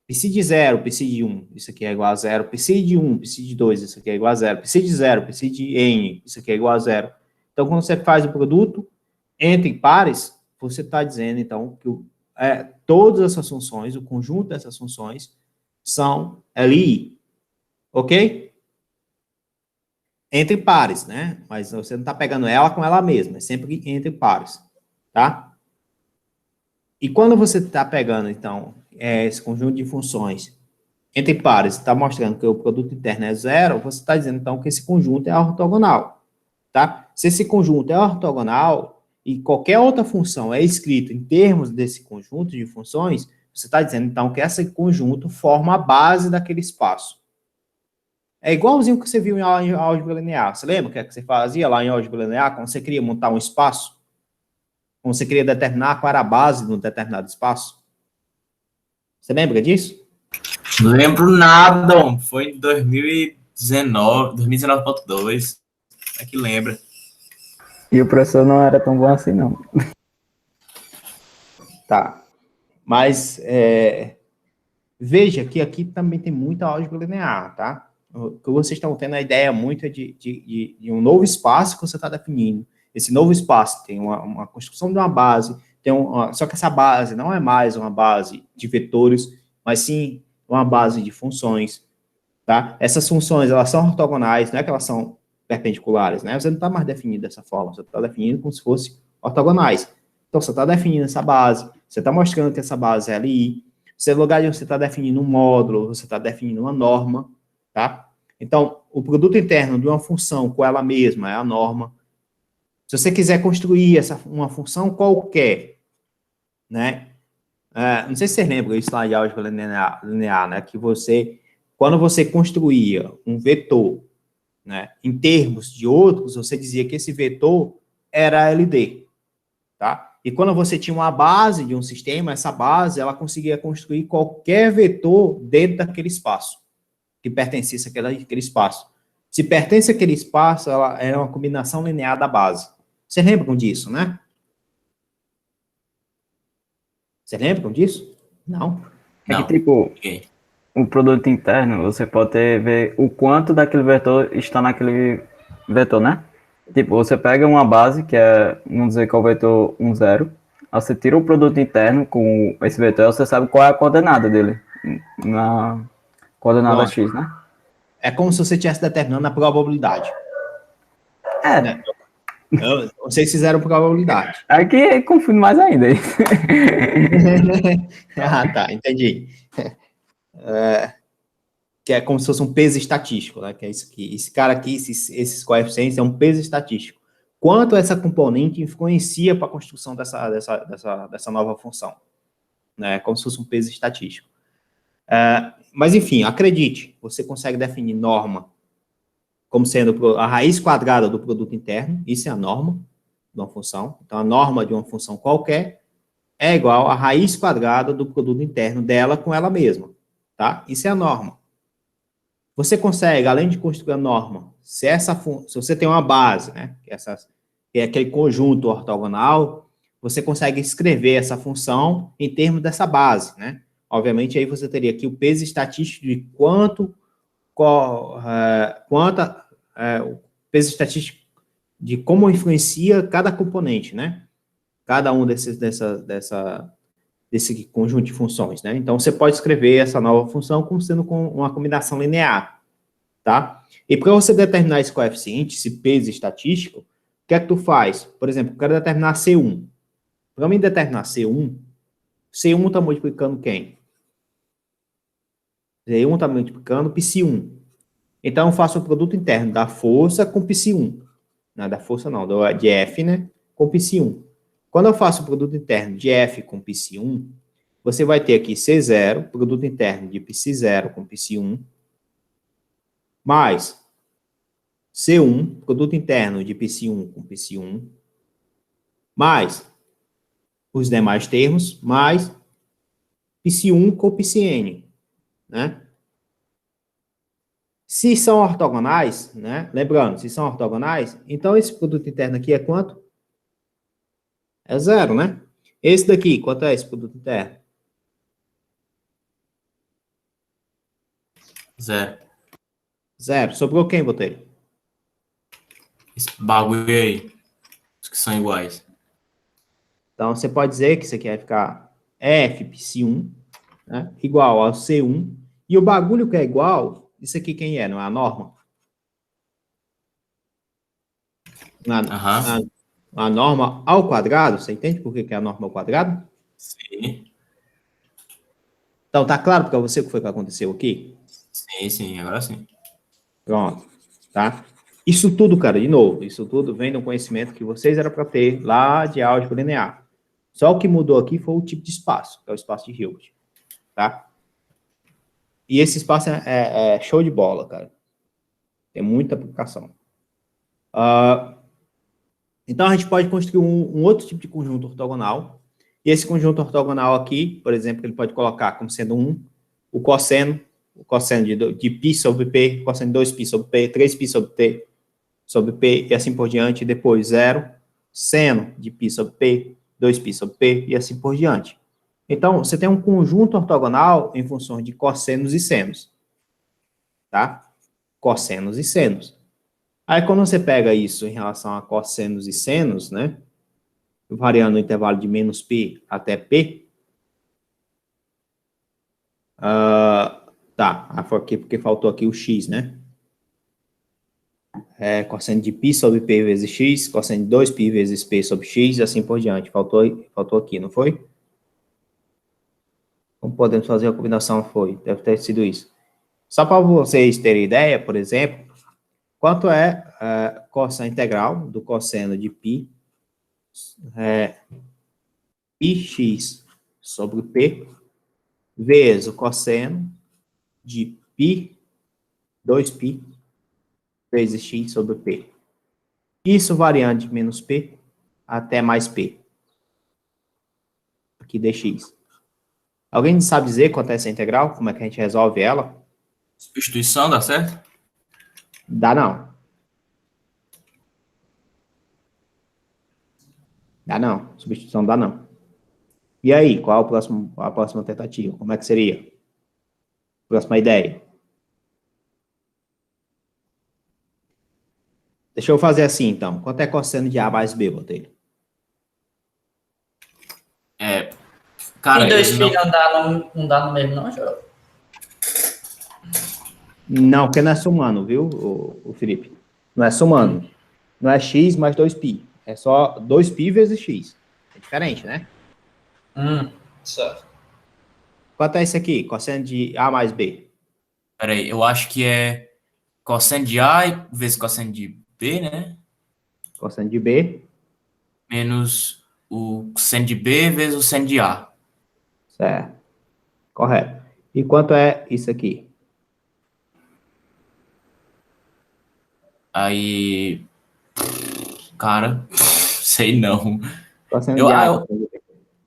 Psi de 0, psi de 1, isso aqui é igual a 0. Psi de 1, psi de 2, isso aqui é igual a 0. Psi de 0, psi de n, isso aqui é igual a 0. Então, quando você faz o produto entre pares, você está dizendo, então, que todas essas funções, o conjunto dessas funções, são LI. Ok? Entre pares, né? Mas você não está pegando ela com ela mesma, é sempre entre pares, tá? E quando você está pegando, então, esse conjunto de funções entre pares, está mostrando que o produto interno é 0, você está dizendo, então, que esse conjunto é ortogonal, tá? Se esse conjunto é ortogonal e qualquer outra função é escrita em termos desse conjunto de funções, você está dizendo, então, que esse conjunto forma a base daquele espaço. É igualzinho que você viu em álgebra linear. Você lembra o que, que você fazia lá em álgebra linear, quando você queria montar um espaço? Quando você queria determinar qual era a base de um determinado espaço? Você lembra disso? Não lembro nada, homem. Foi em 2019, 2019.2. É que lembra. E o professor não era tão bom assim, não. Tá. Mas, veja que aqui também tem muita álgebra linear, tá? O que vocês estão tendo a ideia muito é de um novo espaço que você está definindo. Esse novo espaço tem uma construção de uma base, só que essa base não é mais uma base de vetores, mas sim uma base de funções, tá? Essas funções, elas são ortogonais, não é que elas são perpendiculares, né? Você não está mais definindo dessa forma, você está definindo como se fossem ortogonais. Então, você está definindo essa base, você está mostrando que essa base é ali, no lugar de você está definindo um módulo, você está definindo uma norma, tá? Então, o produto interno de uma função com ela mesma é a norma. Se você quiser construir uma função qualquer, né? Não sei se vocês lembram isso lá de álgebra linear, né? Que quando você construía um vetor, né, em termos de outros, você dizia que esse vetor era LD, tá? E quando você tinha uma base de um sistema, essa base, ela conseguia construir qualquer vetor dentro daquele espaço, que pertencesse àquele espaço. Se pertence àquele espaço, ela é uma combinação linear da base. Vocês lembram disso, né? Vocês lembram disso? Não? É que, Não. tipo, Ok. o produto interno, você pode ver o quanto daquele vetor está naquele vetor, né? Tipo, você pega uma base, que é, vamos dizer que é o vetor 1, 0, aí você tira o produto interno com esse vetor, você sabe qual é a coordenada dele, na coordenada Pronto. x, né? É como se você estivesse determinando a probabilidade. É, Né? Vocês fizeram probabilidade. aqui confunde mais ainda. Ah, tá, entendi. Que é como se fosse um peso estatístico, né? Que é isso aqui. Esse cara aqui, esses coeficientes, é um peso estatístico. Quanto essa componente influencia para a construção dessa nova função? Né? Como se fosse um peso estatístico. Mas, enfim, acredite, você consegue definir norma como sendo a raiz quadrada do produto interno, isso é a norma de uma função. Então, a norma de uma função qualquer é igual à raiz quadrada do produto interno dela com ela mesma, tá? Isso é a norma. Você consegue, além de construir a norma, se você tem uma base, né, que é aquele conjunto ortogonal, você consegue escrever essa função em termos dessa base, né? Obviamente, aí você teria aqui o peso estatístico de o peso estatístico de como influencia cada componente, né? Cada um desse conjunto de funções, né? Então, você pode escrever essa nova função como sendo com uma combinação linear, tá? E para você determinar esse coeficiente, esse peso estatístico, o que é que tu faz? Por exemplo, eu quero determinar C1. Para mim determinar C1 está multiplicando quem? C1 está multiplicando π1. Então, eu faço o produto interno da força com π1. Não, da força não, de F, né? Com π1. Quando eu faço o produto interno de F com π1, você vai ter aqui C0, produto interno de π0 com π1, mais C1, produto interno de π1 com π1, mais os demais termos, mais π1 com πn, né? Se são ortogonais, né? Lembrando, se são ortogonais, então esse produto interno aqui é quanto? É 0, né? Esse daqui, quanto é esse produto interno? Zero. 0. Sobrou quem, Botelho? Esse bagulho aí. Os que são iguais. Então, você pode dizer que isso aqui vai ficar F psi1, né, igual ao C1. E o bagulho que é igual, isso aqui quem é? Não é a norma? Aham. A norma ao quadrado, você entende por que que é a norma ao quadrado? Sim. Então, tá claro para você o que foi que aconteceu aqui? Sim, sim. Agora sim. Pronto, tá? Isso tudo, cara, de novo, isso tudo vem do conhecimento que vocês eram para ter lá de álgebra linear. Só o que mudou aqui foi o tipo de espaço, que é o espaço de Hilbert, tá? E esse espaço é show de bola, cara. Tem muita aplicação. Então, a gente pode construir um outro tipo de conjunto ortogonal. E esse conjunto ortogonal aqui, por exemplo, ele pode colocar como sendo o cosseno de π sobre p, cosseno de 2π sobre p, 3π sobre p, e assim por diante, e depois 0, seno de π sobre p, 2π sobre p, e assim por diante. Então, você tem um conjunto ortogonal em função de cossenos e senos, tá? Cossenos e senos. Aí, quando você pega isso em relação a cossenos e senos, né, variando no intervalo de menos π até p, foi aqui porque faltou aqui o x, né? Cosseno de π sobre p vezes x, cosseno de 2π vezes p sobre x, e assim por diante. Faltou aqui, não foi? Como podemos fazer a combinação? Foi, deve ter sido isso. Só para vocês terem ideia, por exemplo, quanto é cosseno integral do cosseno de π, πx sobre p, vezes o cosseno de π, 2π, vezes x sobre p. Isso variando de menos p até mais p. Aqui dx. Alguém sabe dizer quanto é essa integral? Como é que a gente resolve ela? Substituição, dá certo? Dá não. Dá não. Substituição dá não. E aí, qual a próxima tentativa? Como é que seria? Próxima ideia. Deixa eu fazer assim, então. Quanto é cosseno de A mais B, Botelho? Cara, E dois ele não... filhos não dá no mesmo, não, João? Não, porque não é somando, viu, o Felipe? Não é somando. Não é x mais 2π. É só 2π vezes x. É diferente, né? Certo. Quanto é isso aqui? Cosseno de A mais B. Peraí, eu acho que é cosseno de A vezes cosseno de B, né? Cosseno de B. Menos o seno de B vezes o seno de A. Certo. Correto. E quanto é isso aqui? Aí, cara, sei não. Cosseno Eu, de A. eu, Cosseno de B.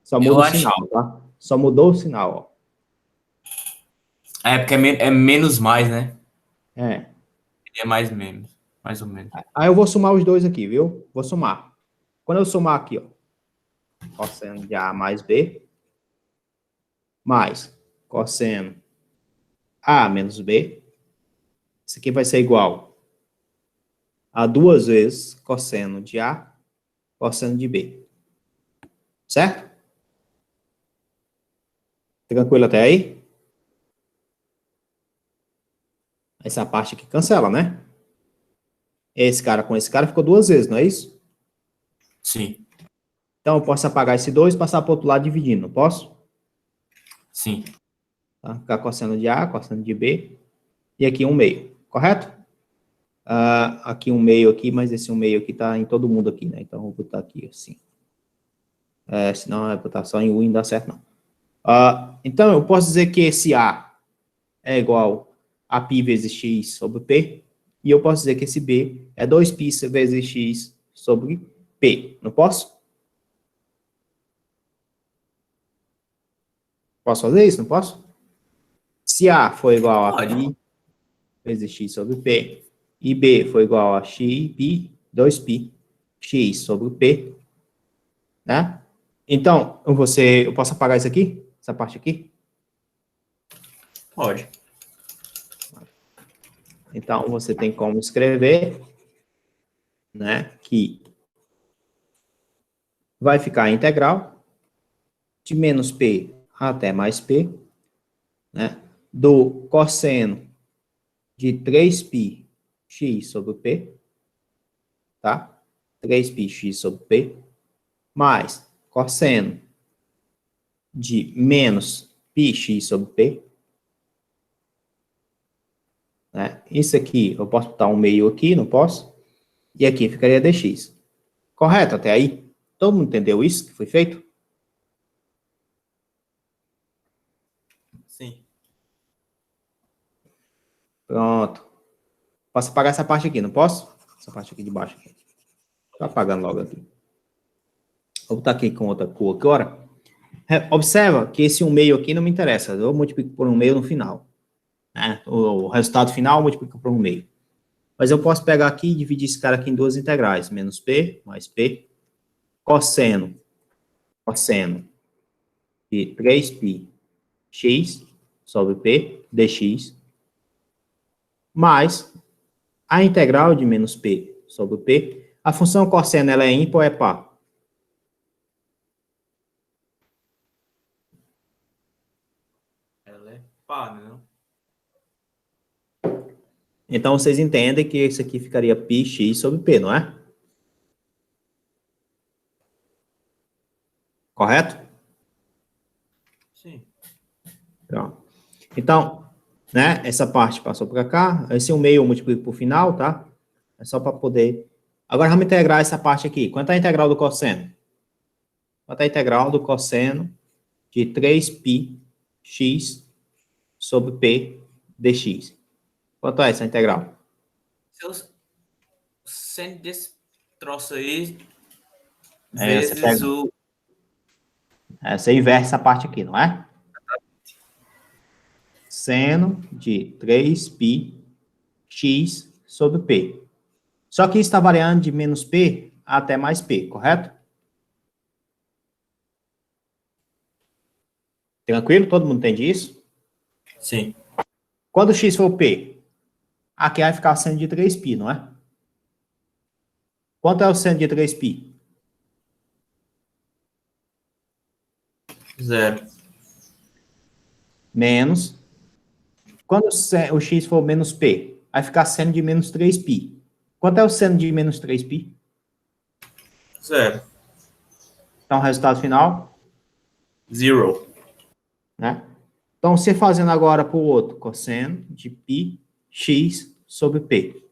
Só eu muda o acho. sinal, tá? Só mudou o sinal, ó. É porque é menos mais, né? É. É mais menos. Mais ou menos. Aí eu vou somar os dois aqui, viu? Vou somar. Quando eu somar aqui, ó. Cosseno de A mais B. Mais cosseno A menos B. Isso aqui vai ser igual a 2 vezes cosseno de A, cosseno de B. Certo? Tranquilo até aí? Essa parte aqui cancela, né? Esse cara com esse cara ficou 2 vezes, não é isso? Sim, Então eu posso apagar esse 2 e passar para o outro lado dividindo, não posso? sim. Tá? Ficar cosseno de A, cosseno de B. E aqui 1/2, correto? Aqui 1/2 aqui, mas esse 1/2 aqui tá em todo mundo aqui, né? Então, eu vou botar aqui assim. Senão, botar só em U e não dá certo, não. Então, eu posso dizer que esse A é igual a π vezes x sobre P, e eu posso dizer que esse B é 2π vezes x sobre P. Não posso? Posso fazer isso? Não posso? Se A for igual a Pode. π vezes x sobre P, e B for igual a x, π, 2π, x sobre P, né? Então, eu posso apagar isso aqui? Essa parte aqui? Pode. Então, você tem como escrever, né, que vai ficar a integral de menos P até mais P, né, do cosseno de 3π x sobre P, tá? 3π x sobre P, mais cosseno de menos πx sobre P, né? Isso aqui, eu posso botar um meio aqui, não posso? E aqui ficaria dx. Correto até aí? Todo mundo entendeu isso que foi feito? Sim. Pronto. Posso apagar essa parte aqui, não posso? Essa parte aqui de baixo. Estou apagando logo aqui. Vou botar aqui com outra cor agora. Observa que esse 1 meio aqui não me interessa. Eu multiplico por 1 meio no final. Né? O resultado final eu multiplico por 1 meio. Mas eu posso pegar aqui e dividir esse cara aqui em duas integrais. Menos P mais P. Cosseno de 3π x sobre P dx. Mais a integral de menos P sobre P. A função cosseno, ela é ímpar ou é par? Ela é par, né? Então, vocês entendem que isso aqui ficaria πx sobre P, não é? Correto? Sim. Pronto. Então, né, essa parte passou para cá. Esse 1 meio eu multiplico por final, tá? É só para poder... Agora, vamos integrar essa parte aqui. Quanto é a integral do cosseno? Quanto é a integral do cosseno de 3π x sobre P dx? Quanto é essa integral? Se eu sendo desse troço aí, Você vezes pega... o... Você inverte essa parte aqui, não é? Seno de 3π x sobre P. Só que isso está variando de menos P até mais P, correto? Tranquilo? Todo mundo entende isso? Sim. Quando x for P, aqui vai ficar seno de 3π, não é? Quanto é o seno de 3π? 0. Menos. Quando o x for menos P, vai ficar seno de menos 3π. Quanto é o seno de menos 3π? 0. Então, o resultado final, 0. né? Então, você fazendo agora para o outro, cosseno de π x sobre P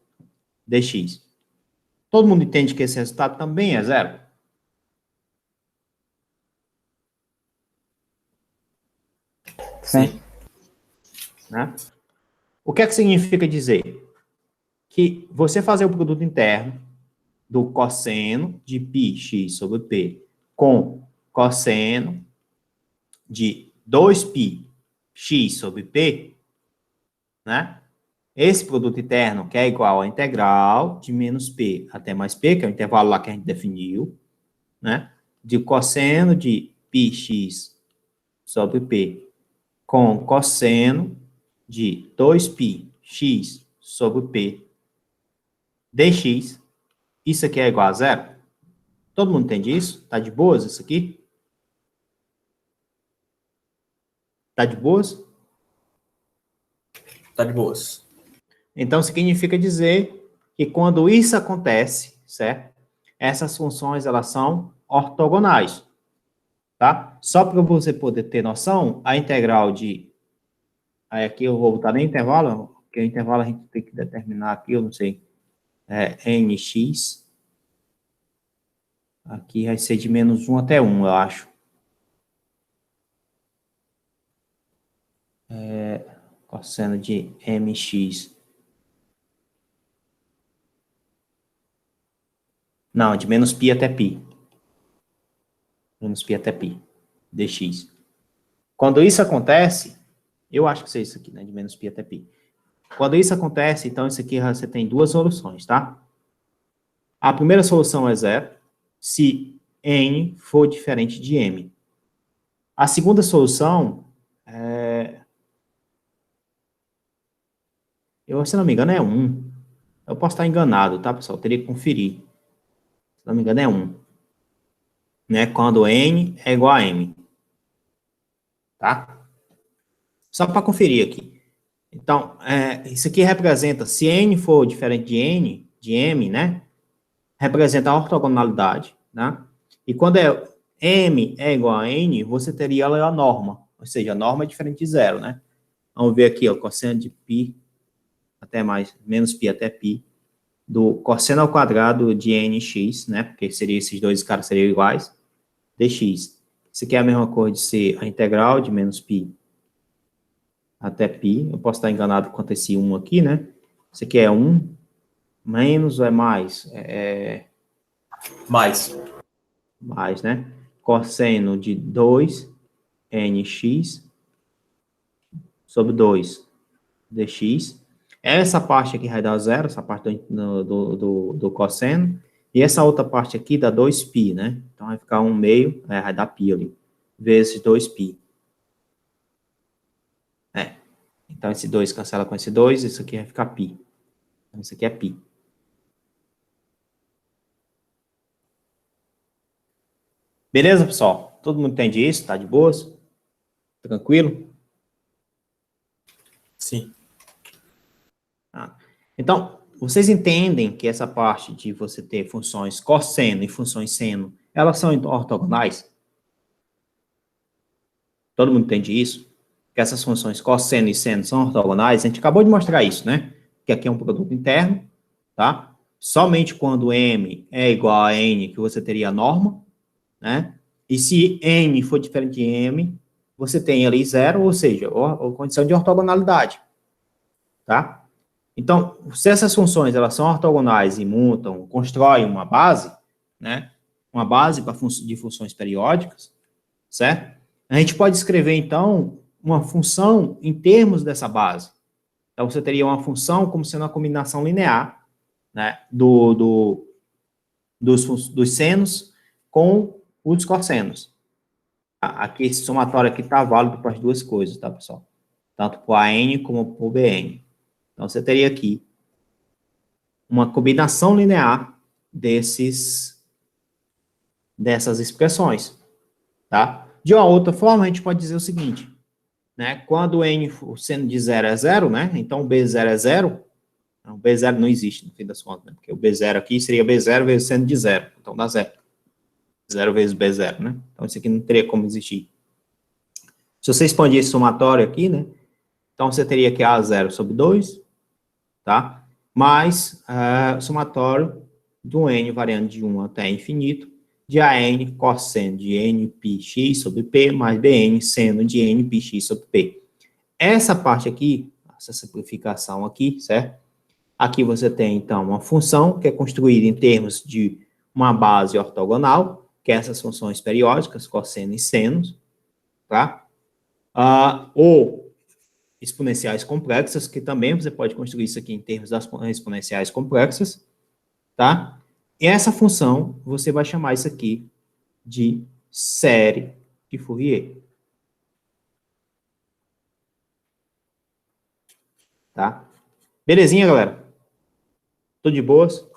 dx. Todo mundo entende que esse resultado também é zero? Sim. Né? O que é que significa dizer? Que você fazer o produto interno do cosseno de πx sobre P com cosseno de 2π x sobre P, né? Esse produto interno que é igual à integral de menos P até mais P, que é o intervalo lá que a gente definiu, né? De cosseno de πx sobre P com cosseno de 2π x sobre P dx, isso aqui é igual a zero? Todo mundo entende isso? Tá de boas isso aqui? Tá de boas? Tá de boas. Então, significa dizer que quando isso acontece, certo? Essas funções, elas são ortogonais, tá? Só para você poder ter noção, a integral de... Aí aqui eu vou botar nem intervalo, porque o intervalo a gente tem que determinar aqui, eu não sei, nx. Aqui vai ser de menos 1 até 1, eu acho. Cosseno de mx. Não, de menos π até π. Menos π até π. Dx. Quando isso acontece, eu acho que é isso aqui, né? De menos π até π. Quando isso acontece, então isso aqui você tem duas soluções, tá? A primeira solução é zero, se n for diferente de m. A segunda solução Eu, se não me engano, é 1. Eu posso estar enganado, tá, pessoal? Eu teria que conferir. Se não me engano, é 1. Né? Quando N é igual a M. Tá? Só para conferir aqui. Então, isso aqui representa, se N for diferente de N, de M, né? Representa a ortogonalidade, né? E quando M é igual a N, você teria a norma. Ou seja, a norma é diferente de zero, né? Vamos ver aqui, ó, cosseno de π até mais, menos π até π, do cosseno ao quadrado de nx, né? Porque seria, esses dois caras seriam iguais, dx. Isso aqui é a mesma coisa de ser a integral de menos π até π. Eu posso estar enganado quanto a esse 1 aqui, né? Isso aqui é 1, menos ou é mais? Mais. Mais, né? Cosseno de 2nx sobre 2 dx. Essa parte aqui vai dar zero, essa parte do cosseno. E essa outra parte aqui dá 2π, né? Então vai ficar 1 meio, vai dar π ali, vezes 2π. Então esse 2 cancela com esse 2, isso aqui vai ficar π. Então isso aqui é π. Beleza, pessoal? Todo mundo entende isso? Tá de boas? Tranquilo? Sim. Então, vocês entendem que essa parte de você ter funções cosseno e funções seno, elas são ortogonais? Todo mundo entende isso? Que essas funções cosseno e seno são ortogonais? A gente acabou de mostrar isso, né? Que aqui é um produto interno, tá? Somente quando M é igual a N que você teria a norma, né? E se N for diferente de M, você tem ali zero, ou seja, a condição de ortogonalidade, tá? Então, se essas funções elas são ortogonais e mutam, constroem uma base, né? Uma base de funções periódicas, certo? A gente pode escrever, então, uma função em termos dessa base. Então, você teria uma função como sendo uma combinação linear, né? Dos senos com os cossenos. Aqui, esse somatório aqui está válido para as duas coisas, tá, pessoal? Tanto para a n como para o bn. Então, você teria aqui uma combinação linear dessas expressões, tá? De uma outra forma, a gente pode dizer o seguinte, né? Quando n, o seno de 0 é 0, né? Então, o b0 é 0. O b0 não existe, no fim das contas, né? Porque o b0 aqui seria b0 vezes o seno de 0. Então, dá 0. 0 vezes b0, né? Então, isso aqui não teria como existir. Se você expandir esse somatório aqui, né? Então, você teria que A0 sobre 2, tá? Mais o somatório do n variando de 1 até infinito, de AN cosseno de nπx sobre P, mais BN seno de nπx sobre P. Essa parte aqui, essa simplificação aqui, certo? Aqui você tem, então, uma função que é construída em termos de uma base ortogonal, que é essas funções periódicas, cosseno e senos, tá? Ou exponenciais complexas, que também você pode construir isso aqui em termos das exponenciais complexas, tá? E essa função, você vai chamar isso aqui de série de Fourier. Tá? Belezinha, galera? Tudo de boas?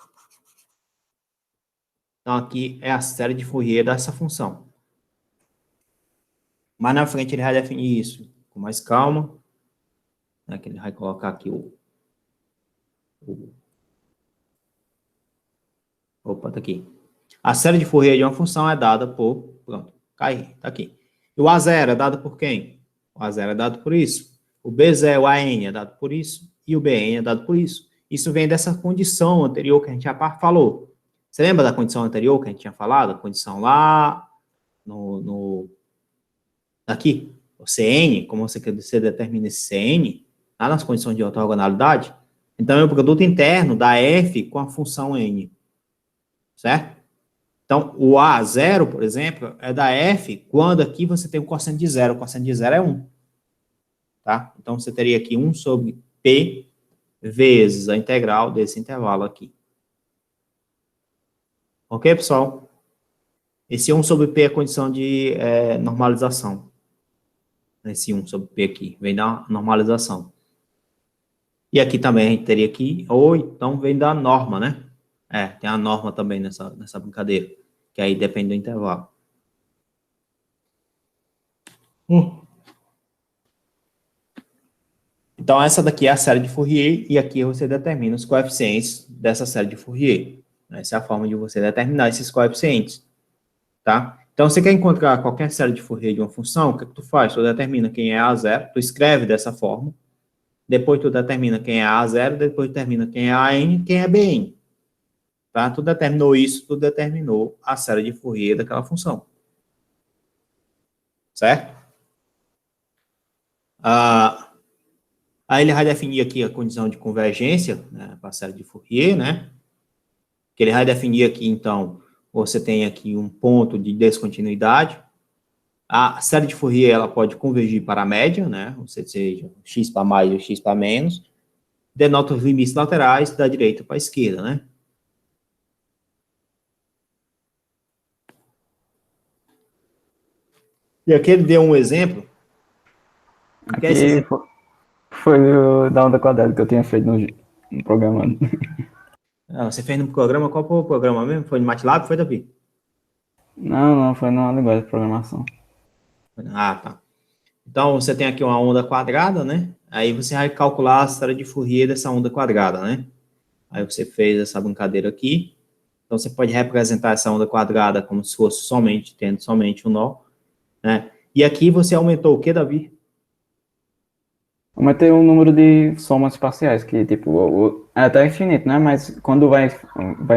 Então, aqui é a série de Fourier dessa função. Mais na frente, ele vai definir isso com mais calma, né, que ele vai colocar aqui Opa, tá aqui. A série de Fourier de uma função é dada por... Pronto, cai, tá aqui. E o A0 é dado por quem? O A0 é dado por isso. O B0, o AN é dado por isso. E o BN é dado por isso. Isso vem dessa condição anterior que a gente já falou. Você lembra da condição anterior que a gente tinha falado? A condição lá aqui, o CN, como você determina esse CN, lá nas condições de ortogonalidade. Então, é o produto interno da F com a função N. Certo? Então, o A0, por exemplo, é da F quando aqui você tem o cosseno de 0. O cosseno de 0 é 1. Tá? Então, você teria aqui 1 sobre P vezes a integral desse intervalo aqui. Ok, pessoal? Esse 1 sobre P é a condição de normalização. Esse 1 sobre P aqui vem da normalização. E aqui também a gente teria que, ou então vem da norma, né? Tem a norma também nessa brincadeira, que aí depende do intervalo. Então, essa daqui é a série de Fourier, e aqui você determina os coeficientes dessa série de Fourier. Essa é a forma de você determinar esses coeficientes, tá? Então, você quer encontrar qualquer série de Fourier de uma função, o que tu faz? Tu determina quem é A0, tu escreve dessa forma, depois tu determina quem é A0, depois determina quem é AN, quem é BN. Tá? Tu determinou isso, tu determinou a série de Fourier daquela função. Certo? Aí ele vai definir aqui a condição de convergência, né, para a série de Fourier, né? Que ele vai definir aqui, então, você tem aqui um ponto de descontinuidade. A série de Fourier, ela pode convergir para a média, né? Ou seja, x para mais ou x para menos. Denota os limites laterais da direita para a esquerda, né? E aqui ele deu um exemplo. Que é esse Aqui exemplo? foi da onda quadrada que eu tinha feito no programa. Você fez no programa, qual foi o programa mesmo? Foi no MATLAB, foi, Davi? Não, foi numa linguagem de programação. Tá. Então, você tem aqui uma onda quadrada, né? Aí você vai calcular a série de Fourier dessa onda quadrada, né? Aí você fez essa brincadeira aqui. Então, você pode representar essa onda quadrada como se fosse tendo somente um nó, né? E aqui você aumentou o que, Davi? Aumentei o número de somas parciais, que tipo, é até infinito, né? Mas quando vai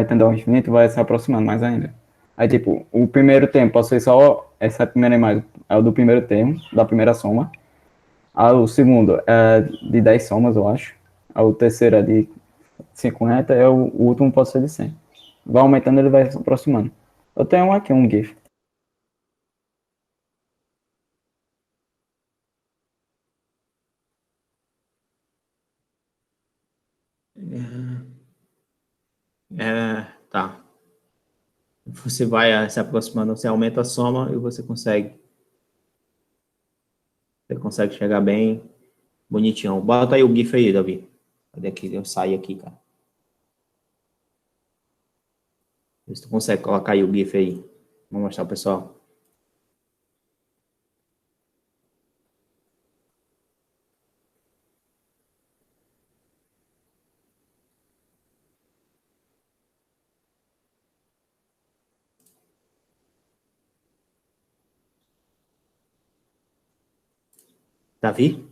tendendo ao infinito, vai se aproximando mais ainda. Aí, tipo, o primeiro termo pode ser só essa primeira imagem, é o do primeiro termo, da primeira soma. Aí, o segundo é de 10 somas, eu acho. Aí, o terceiro é de 50, o último pode ser de 100. Vai aumentando, ele vai se aproximando. Eu tenho aqui um GIF. Tá. Você vai se aproximando, você aumenta a soma e você consegue chegar bem bonitinho. Bota aí o GIF aí, Davi. Cadê aqui? Eu saí aqui, cara. Vê se tu consegue colocar aí o GIF aí. Vou mostrar pro pessoal. Davi?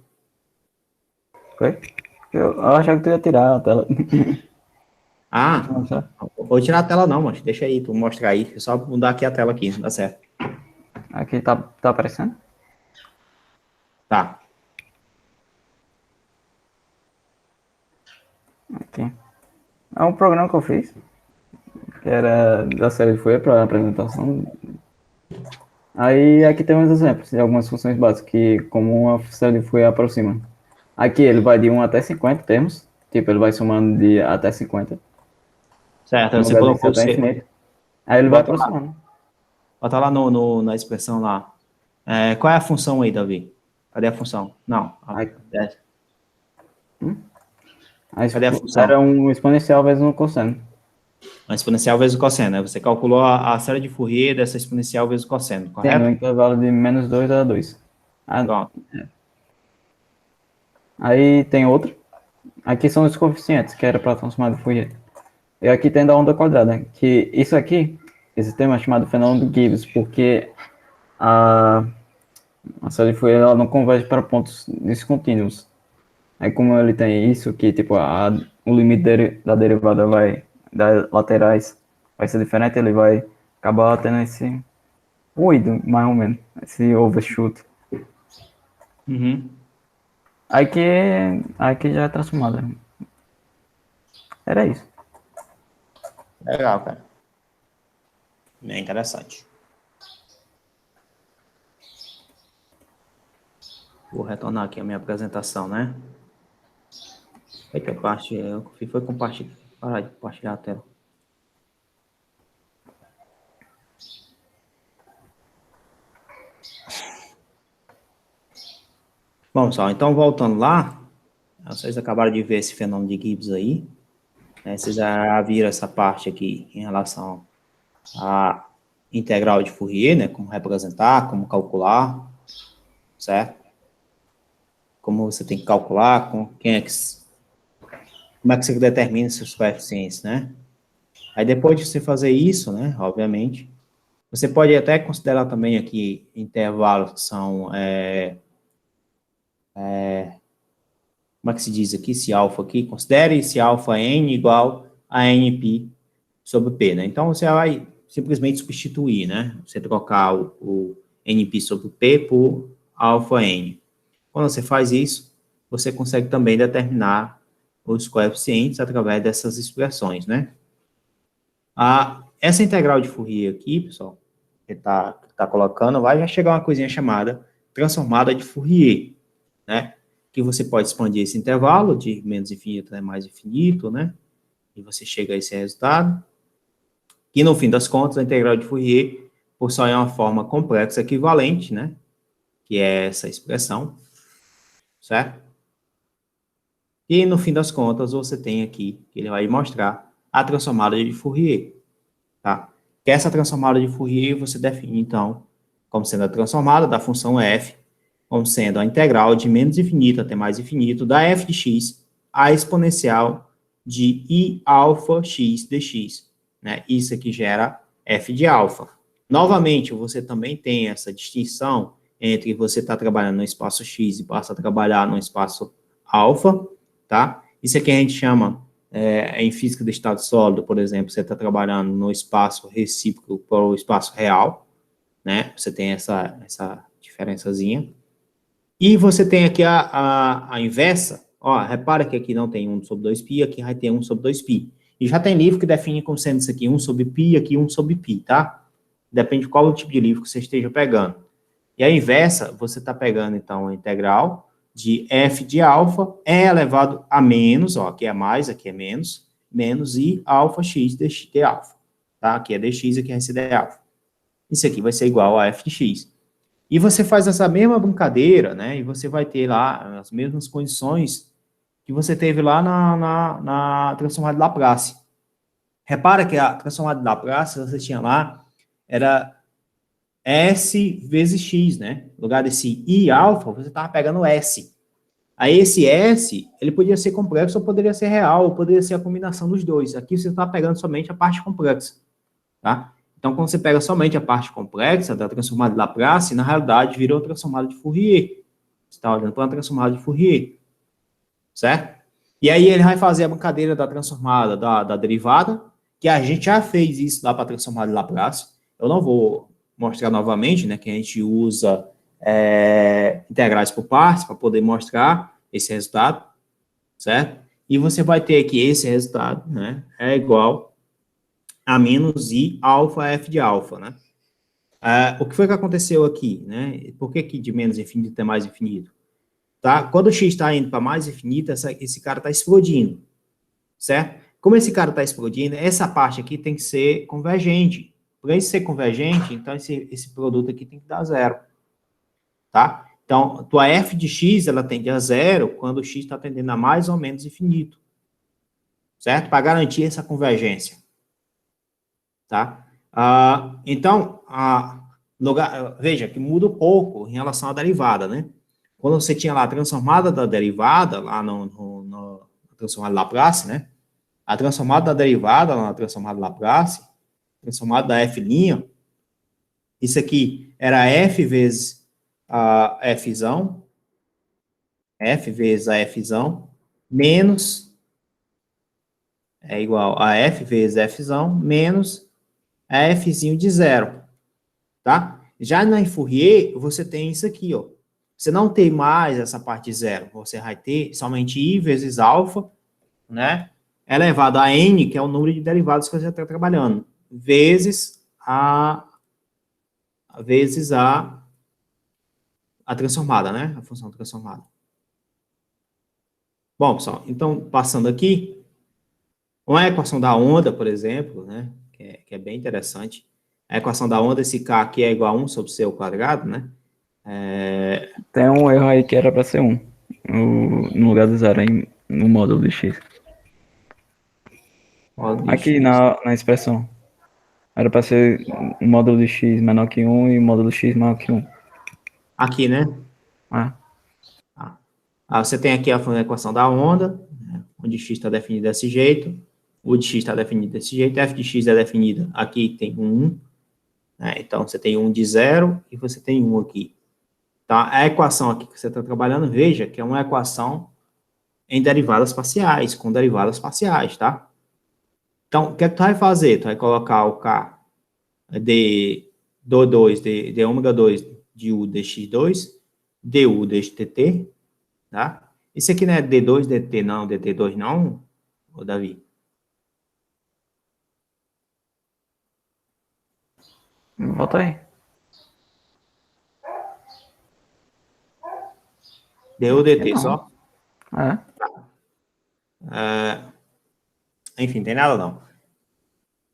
Foi? Eu achava que tu ia tirar a tela. Ah, Nossa. vou tirar a tela não, mas deixa aí, tu mostrar aí. É só mudar aqui a tela aqui, dá certo. Aqui tá aparecendo? Tá. Aqui. É um programa que eu fiz, que era da série de Fourier para apresentação. Aí aqui tem uns exemplos de algumas funções básicas que como uma série de Fourier aproxima. Aqui ele vai de 1 até 50 termos, tipo ele vai somando de até 50, Certo, no você lugar de ser colocou o até C. infinito. Aí ele vai Bota lá, aproximando. bota lá na expressão lá. Qual é a função aí, Davi? Cadê a função? Não. Aí, É, aí Cadê a função? era um exponencial vezes um cosseno. A exponencial vezes o cosseno, né? Você calculou a série de Fourier dessa exponencial vezes o cosseno, Tem no correto? intervalo de menos 2 a 2. Pronto. Aí tem outro. Aqui são os coeficientes, que era para transformar de Fourier. E aqui tem da onda quadrada, que isso aqui, esse tema é chamado fenômeno de Gibbs, porque a série de Fourier ela não converge para pontos descontínuos. Aí como ele tem isso, que tipo, o limite da derivada das laterais vai ser diferente, ele vai acabar tendo esse ruído, mais ou menos, esse overshoot. Uhum. Aqui já é transformada. Era isso. Legal, cara. Bem interessante. Vou retornar aqui a minha apresentação, né? Eita, parte, eu foi compartilhar. Parar de compartilhar a tela. Bom, pessoal, então voltando lá, é o Vocês acabaram de ver esse fenômeno de Gibbs aí, né? Vocês já viram essa parte aqui em relação à integral de Fourier, né? Como representar, como calcular, certo? Como você tem que calcular, como é que você determina seus coeficientes, né? Aí depois de você fazer isso, né, obviamente, você pode até considerar também aqui intervalos que são, como é que se diz aqui, esse alfa aqui, considere esse alfa n igual a nπ sobre p, né? Então, você vai simplesmente substituir, né? Você trocar o nπ sobre p por alfa n. Quando você faz isso, você consegue também determinar os coeficientes através dessas expressões, né? Essa integral de Fourier aqui, pessoal, que tá colocando, vai já chegar uma coisinha chamada transformada de Fourier, né? Que você pode expandir esse intervalo de menos infinito a mais infinito, né? E você chega a esse resultado. E no fim das contas, a integral de Fourier possui uma forma complexa equivalente, né? Que é essa expressão, certo? E no fim das contas, você tem aqui, que ele vai mostrar, a transformada de Fourier, tá? Que essa transformada de Fourier você define, então, como sendo a transformada da função f, como sendo a integral de menos infinito até mais infinito da f de x, a exponencial de i alfa x dx, né? Isso aqui gera f de alfa. Novamente, você também tem essa distinção entre você estar trabalhando no espaço x e passa a trabalhar no espaço alfa, tá? Isso aqui a gente chama, em física de estado sólido, por exemplo, você está trabalhando no espaço recíproco para o espaço real, né? Você tem essa diferençazinha. E você tem aqui a inversa, ó, repara que aqui não tem 1 sobre 2π, aqui vai ter 1 sobre 2π. E já tem livro que define como sendo isso aqui 1 sobre π, aqui 1 sobre π, tá? Depende de qual tipo de livro que você esteja pegando. E a inversa, você está pegando, então, a integral de f de alfa é elevado a menos, ó, aqui é mais, aqui é menos i alfa x de alfa, tá? Aqui é dx, aqui é esse de alfa. Isso aqui vai ser igual a f de x. E você faz essa mesma brincadeira, né? E você vai ter lá as mesmas condições que você teve lá na transformada de Laplace. Repara que a transformada de Laplace, você tinha lá, era S vezes X, né? No lugar desse I alfa, você estava pegando S. Aí esse S, ele podia ser complexo ou poderia ser real, ou poderia ser a combinação dos dois. Aqui você está pegando somente a parte complexa, tá? Então, quando você pega somente a parte complexa da transformada de Laplace, na realidade, virou a transformada de Fourier. Você está olhando para a transformada de Fourier, certo? E aí ele vai fazer a brincadeira da transformada da derivada, que a gente já fez isso lá para a transformada de Laplace. Eu não vou mostrar novamente, né, que a gente usa integrais por partes para poder mostrar esse resultado, certo? E você vai ter que esse resultado, né, é igual a menos i alfa f de alfa, né? O que foi que aconteceu aqui, né? Por que de menos infinito até mais infinito? Tá? Quando o x está indo para mais infinito, esse cara está explodindo, certo? Como esse cara está explodindo, essa parte aqui tem que ser convergente. Para isso ser convergente, então esse produto aqui tem que dar zero, tá? Então, tua f de x, ela tende a zero quando o x está tendendo a mais ou menos infinito, certo? Para garantir essa convergência, tá? Então, veja que muda um pouco em relação à derivada, né? Quando você tinha lá a transformada da derivada, lá na transformada de Laplace, né? A transformada da derivada, lá na transformada de Laplace, transformada da f', isso aqui era f vezes a f'zão, f vezes a f'zão, menos, é igual a f vezes f'zão, menos a f'zinho de zero, tá? Já na Fourier, você tem isso aqui, ó. Você não tem mais essa parte zero, você vai ter somente i vezes alfa, né, elevado a n, que é o número de derivados que você está trabalhando, vezes a transformada, né, a função transformada. Bom, pessoal, então, passando aqui, uma equação da onda, por exemplo, né, que é bem interessante, a equação da onda, esse k aqui é igual a 1 sobre c ao quadrado, né, Tem um erro aí que era para ser 1. no lugar do zero, no módulo de x. Módulo de Aqui x. na expressão. Era para ser um módulo de x menor que 1 e um módulo de x maior que 1. Aqui, né? Ah, Você tem aqui a equação da onda, né, onde x está definido desse jeito, o de x está definido desse jeito, f de x é definida, aqui tem um 1, né, então você tem um de 0 e você tem 1 aqui. Tá? A equação aqui que você está trabalhando, veja que é uma equação em derivadas parciais, com derivadas parciais, tá? Então, o que é que tu vai fazer? Tu vai colocar o k do 2, de ômega 2 de u dx2, du dxt, tá? Isso aqui não é D2, DT não, DT2 não, ô Davi? volta aí. DU, DT Não. só? Enfim, tem nada não.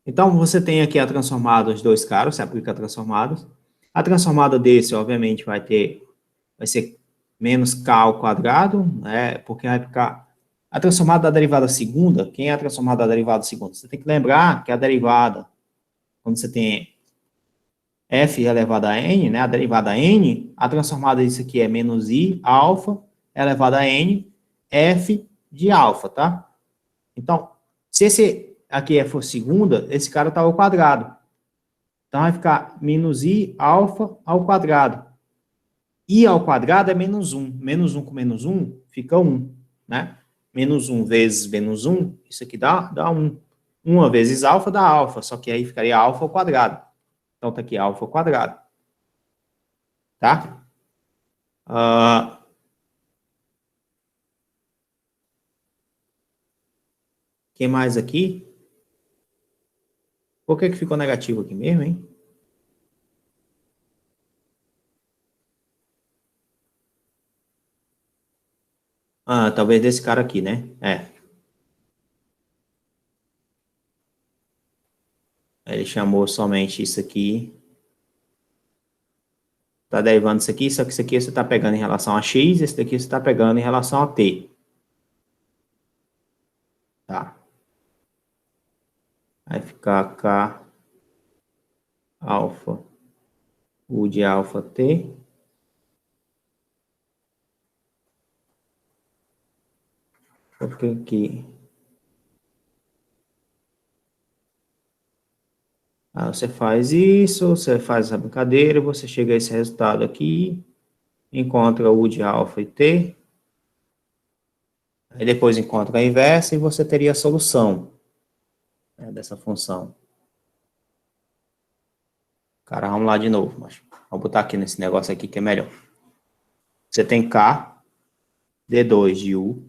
Então, você tem aqui a transformada, os dois caras, você aplica a transformada. A transformada desse, obviamente, vai ser menos k ao quadrado, né, porque vai ficar... A transformada da derivada segunda, quem é a transformada da derivada segunda? Você tem que lembrar que a derivada, quando você tem f elevado a n, né, a derivada n, a transformada disso aqui é menos i, alfa, elevado a n, f de alfa, tá? Então, se esse aqui for segunda, esse cara está ao quadrado. Então, vai ficar menos i, alfa, ao quadrado. I ao quadrado é menos 1. Menos 1 com menos 1 fica 1, né? Menos 1 vezes menos 1, isso aqui dá 1. 1 vezes alfa dá alfa, só que aí ficaria alfa ao quadrado. Então, tá aqui alfa ao quadrado. Tá? Quem mais aqui? Por que ficou negativo aqui mesmo, hein? Talvez desse cara aqui, né? Ele chamou somente isso aqui. Tá derivando isso aqui, só que isso aqui você está pegando em relação a x, esse daqui você está pegando em relação a t. Tá? Vai ficar k alfa, u de alfa t. Porque aqui... você faz isso, você faz essa brincadeira, você chega a esse resultado aqui, encontra u de alfa e t, aí depois encontra a inversa e você teria a solução, né, dessa função. Cara, vamos lá de novo, mas vamos botar aqui nesse negócio aqui que é melhor. Você tem k d2 de u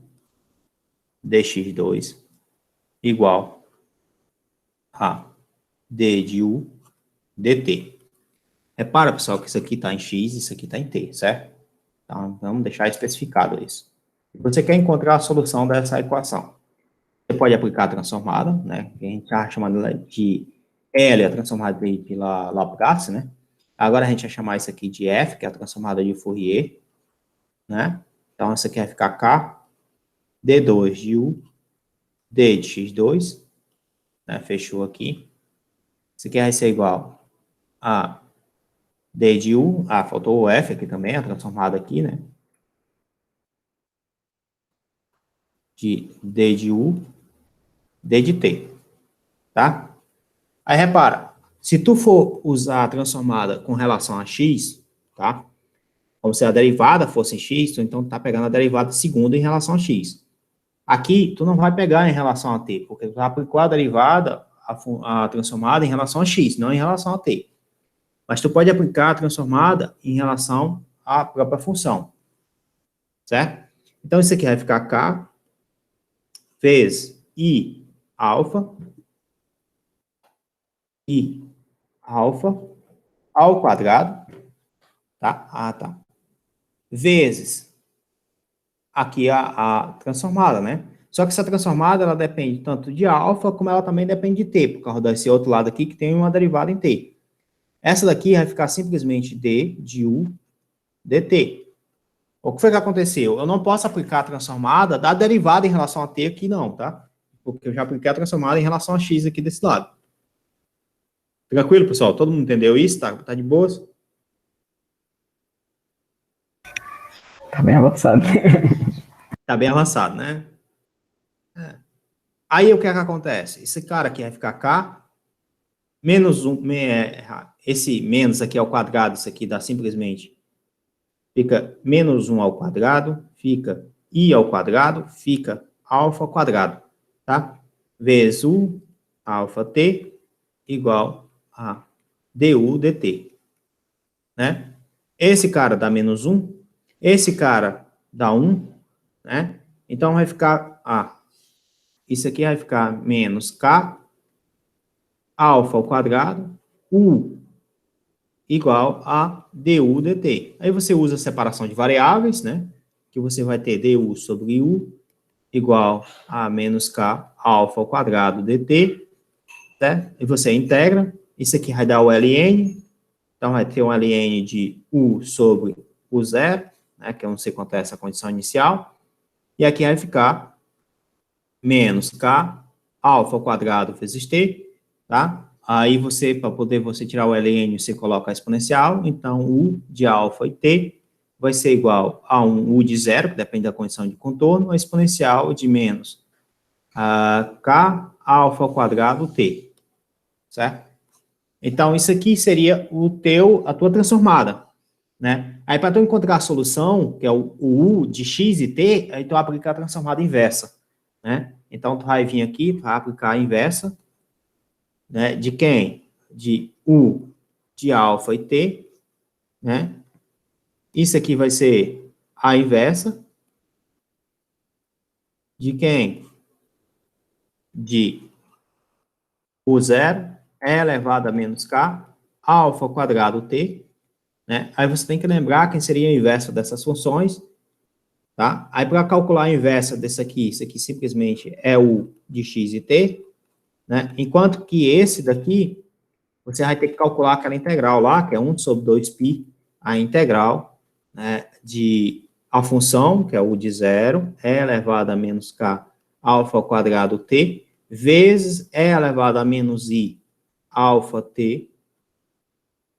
dx2 igual a d de u dt. Repara, pessoal, que isso aqui está em x e isso aqui está em t, certo? Então, vamos deixar especificado isso. Você quer encontrar a solução dessa equação. Você pode aplicar a transformada, né? Que a gente está chamando de L, a transformada pela Laplace, né? Agora a gente vai chamar isso aqui de F, que é a transformada de Fourier, né? Então, isso aqui vai ficar K, D2 de U, D de X2, né? Fechou aqui. Isso aqui vai ser igual a D de U, faltou o F aqui também, a transformada aqui, né? De D de U, D de T, tá? Aí, repara, se tu for usar a transformada com relação a x, tá? Como se a derivada fosse em x, então tu tá pegando a derivada segunda em relação a x. Aqui, tu não vai pegar em relação a t, porque tu já aplicou a derivada, a transformada em relação a x, não em relação a t. Mas tu pode aplicar a transformada em relação à própria função, certo? Então, isso aqui vai ficar k vezes i alfa ao quadrado, tá? Tá. Vezes aqui a transformada, né? Só que essa transformada, ela depende tanto de alfa, como ela também depende de t, por causa desse outro lado aqui, que tem uma derivada em t. Essa daqui vai ficar simplesmente d de u dt, O que foi que aconteceu? Eu não posso aplicar a transformada da derivada em relação a t aqui não, tá? Porque eu já apliquei a transformada em relação a x aqui desse lado. Tranquilo, pessoal? Todo mundo entendeu isso? Tá de boas? Tá bem avançado. Tá bem avançado, né? Aí o que é que acontece? Esse cara aqui vai ficar k, menos 1, esse menos aqui ao quadrado, isso aqui dá simplesmente, fica menos 1 ao quadrado, fica i ao quadrado, fica alfa ao quadrado, tá? Vezes u alfa t igual a du dt, né? Esse cara dá menos 1, esse cara dá 1, né? Então vai ficar, isso aqui vai ficar menos k alfa ao quadrado, u igual a du dt. Aí você usa a separação de variáveis, né? Que você vai ter du sobre u igual a menos k alfa ao quadrado dt, né? E você integra, isso aqui vai dar o ln, então vai ter um ln de u sobre u zero, né? Que eu não sei quanto é essa condição inicial, e aqui vai ficar menos k alfa ao quadrado vezes t, tá? Aí você, para poder você tirar o ln, você coloca a exponencial, então u de alfa e t vai ser igual a um u de zero, que depende da condição de contorno, a exponencial de menos k alfa ao quadrado t, certo? Então, isso aqui seria a tua transformada, né? Aí, para tu encontrar a solução, que é o u de x e t, aí tu aplica a transformada inversa, né? Então, tu vai vir aqui para aplicar a inversa, né? De quem? De u de alfa e t, né? Isso aqui vai ser a inversa de quem? De u zero e elevado a menos k, alfa ao quadrado t, né? Aí você tem que lembrar quem seria a inversa dessas funções, tá? Aí, para calcular a inversa desse aqui, isso aqui simplesmente é u de x e t, né? Enquanto que esse daqui, você vai ter que calcular aquela integral lá, que é 1 sobre 2π, a integral, né, de a função, que é u de zero, e elevado a menos k, alfa ao quadrado t, vezes e elevado a menos i, alfa t,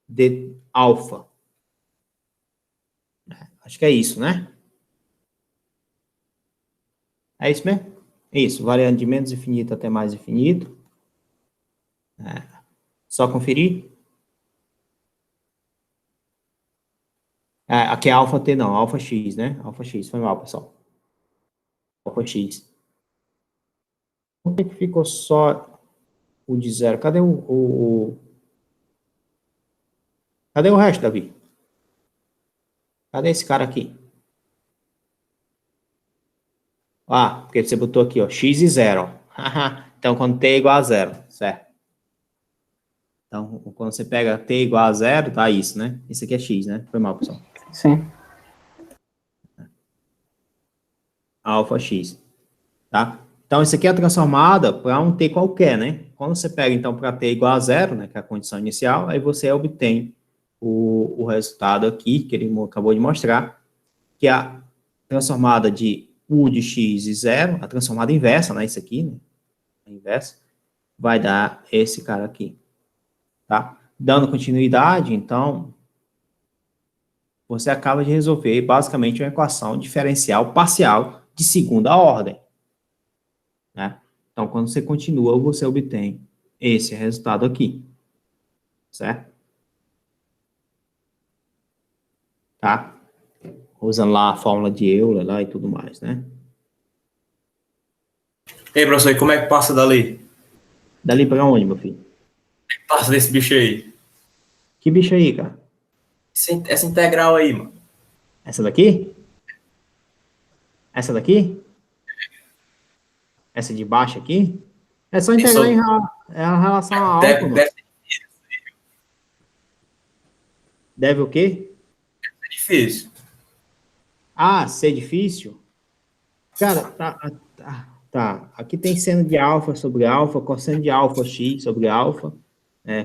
de alfa. Acho que é isso, né? É isso mesmo? Isso, variando de menos infinito até mais infinito. Só conferir. Aqui é alfa t, não, alfa x, né? Alfa x, foi mal, pessoal. Alfa x. Por que ficou só o de zero? Cadê cadê o resto, Davi? Cadê esse cara aqui? Porque você botou aqui, ó, x e zero. Então, quando t é igual a zero, certo? Então, quando você pega t igual a zero, dá isso, né? Isso aqui é x, né? Foi mal, pessoal. Sim. Alfa x, tá? Então, isso aqui é transformada para um t qualquer, né? Quando você pega, então, para t igual a zero, né, que é a condição inicial, aí você obtém o resultado aqui, que ele acabou de mostrar, que é a transformada de u de x e zero, a transformada inversa, né, isso aqui, né, a inversa, vai dar esse cara aqui, tá? Dando continuidade, então, você acaba de resolver, basicamente, uma equação diferencial parcial de segunda ordem, né? Então, quando você continua, você obtém esse resultado aqui, certo? Tá? Usando lá a fórmula de Euler lá e tudo mais, né? Ei, professor, e como é que passa dali? Dali pra onde, meu filho? Passa desse bicho aí. Que bicho aí, cara? Essa integral aí, mano. Essa daqui? Essa daqui? Essa de baixo aqui? É só integrar em relação a alfa, mano. Deve Deve o quê? ser difícil. Ser difícil? Cara, tá. Aqui tem seno de alfa sobre alfa, cosseno de alfa x sobre alfa,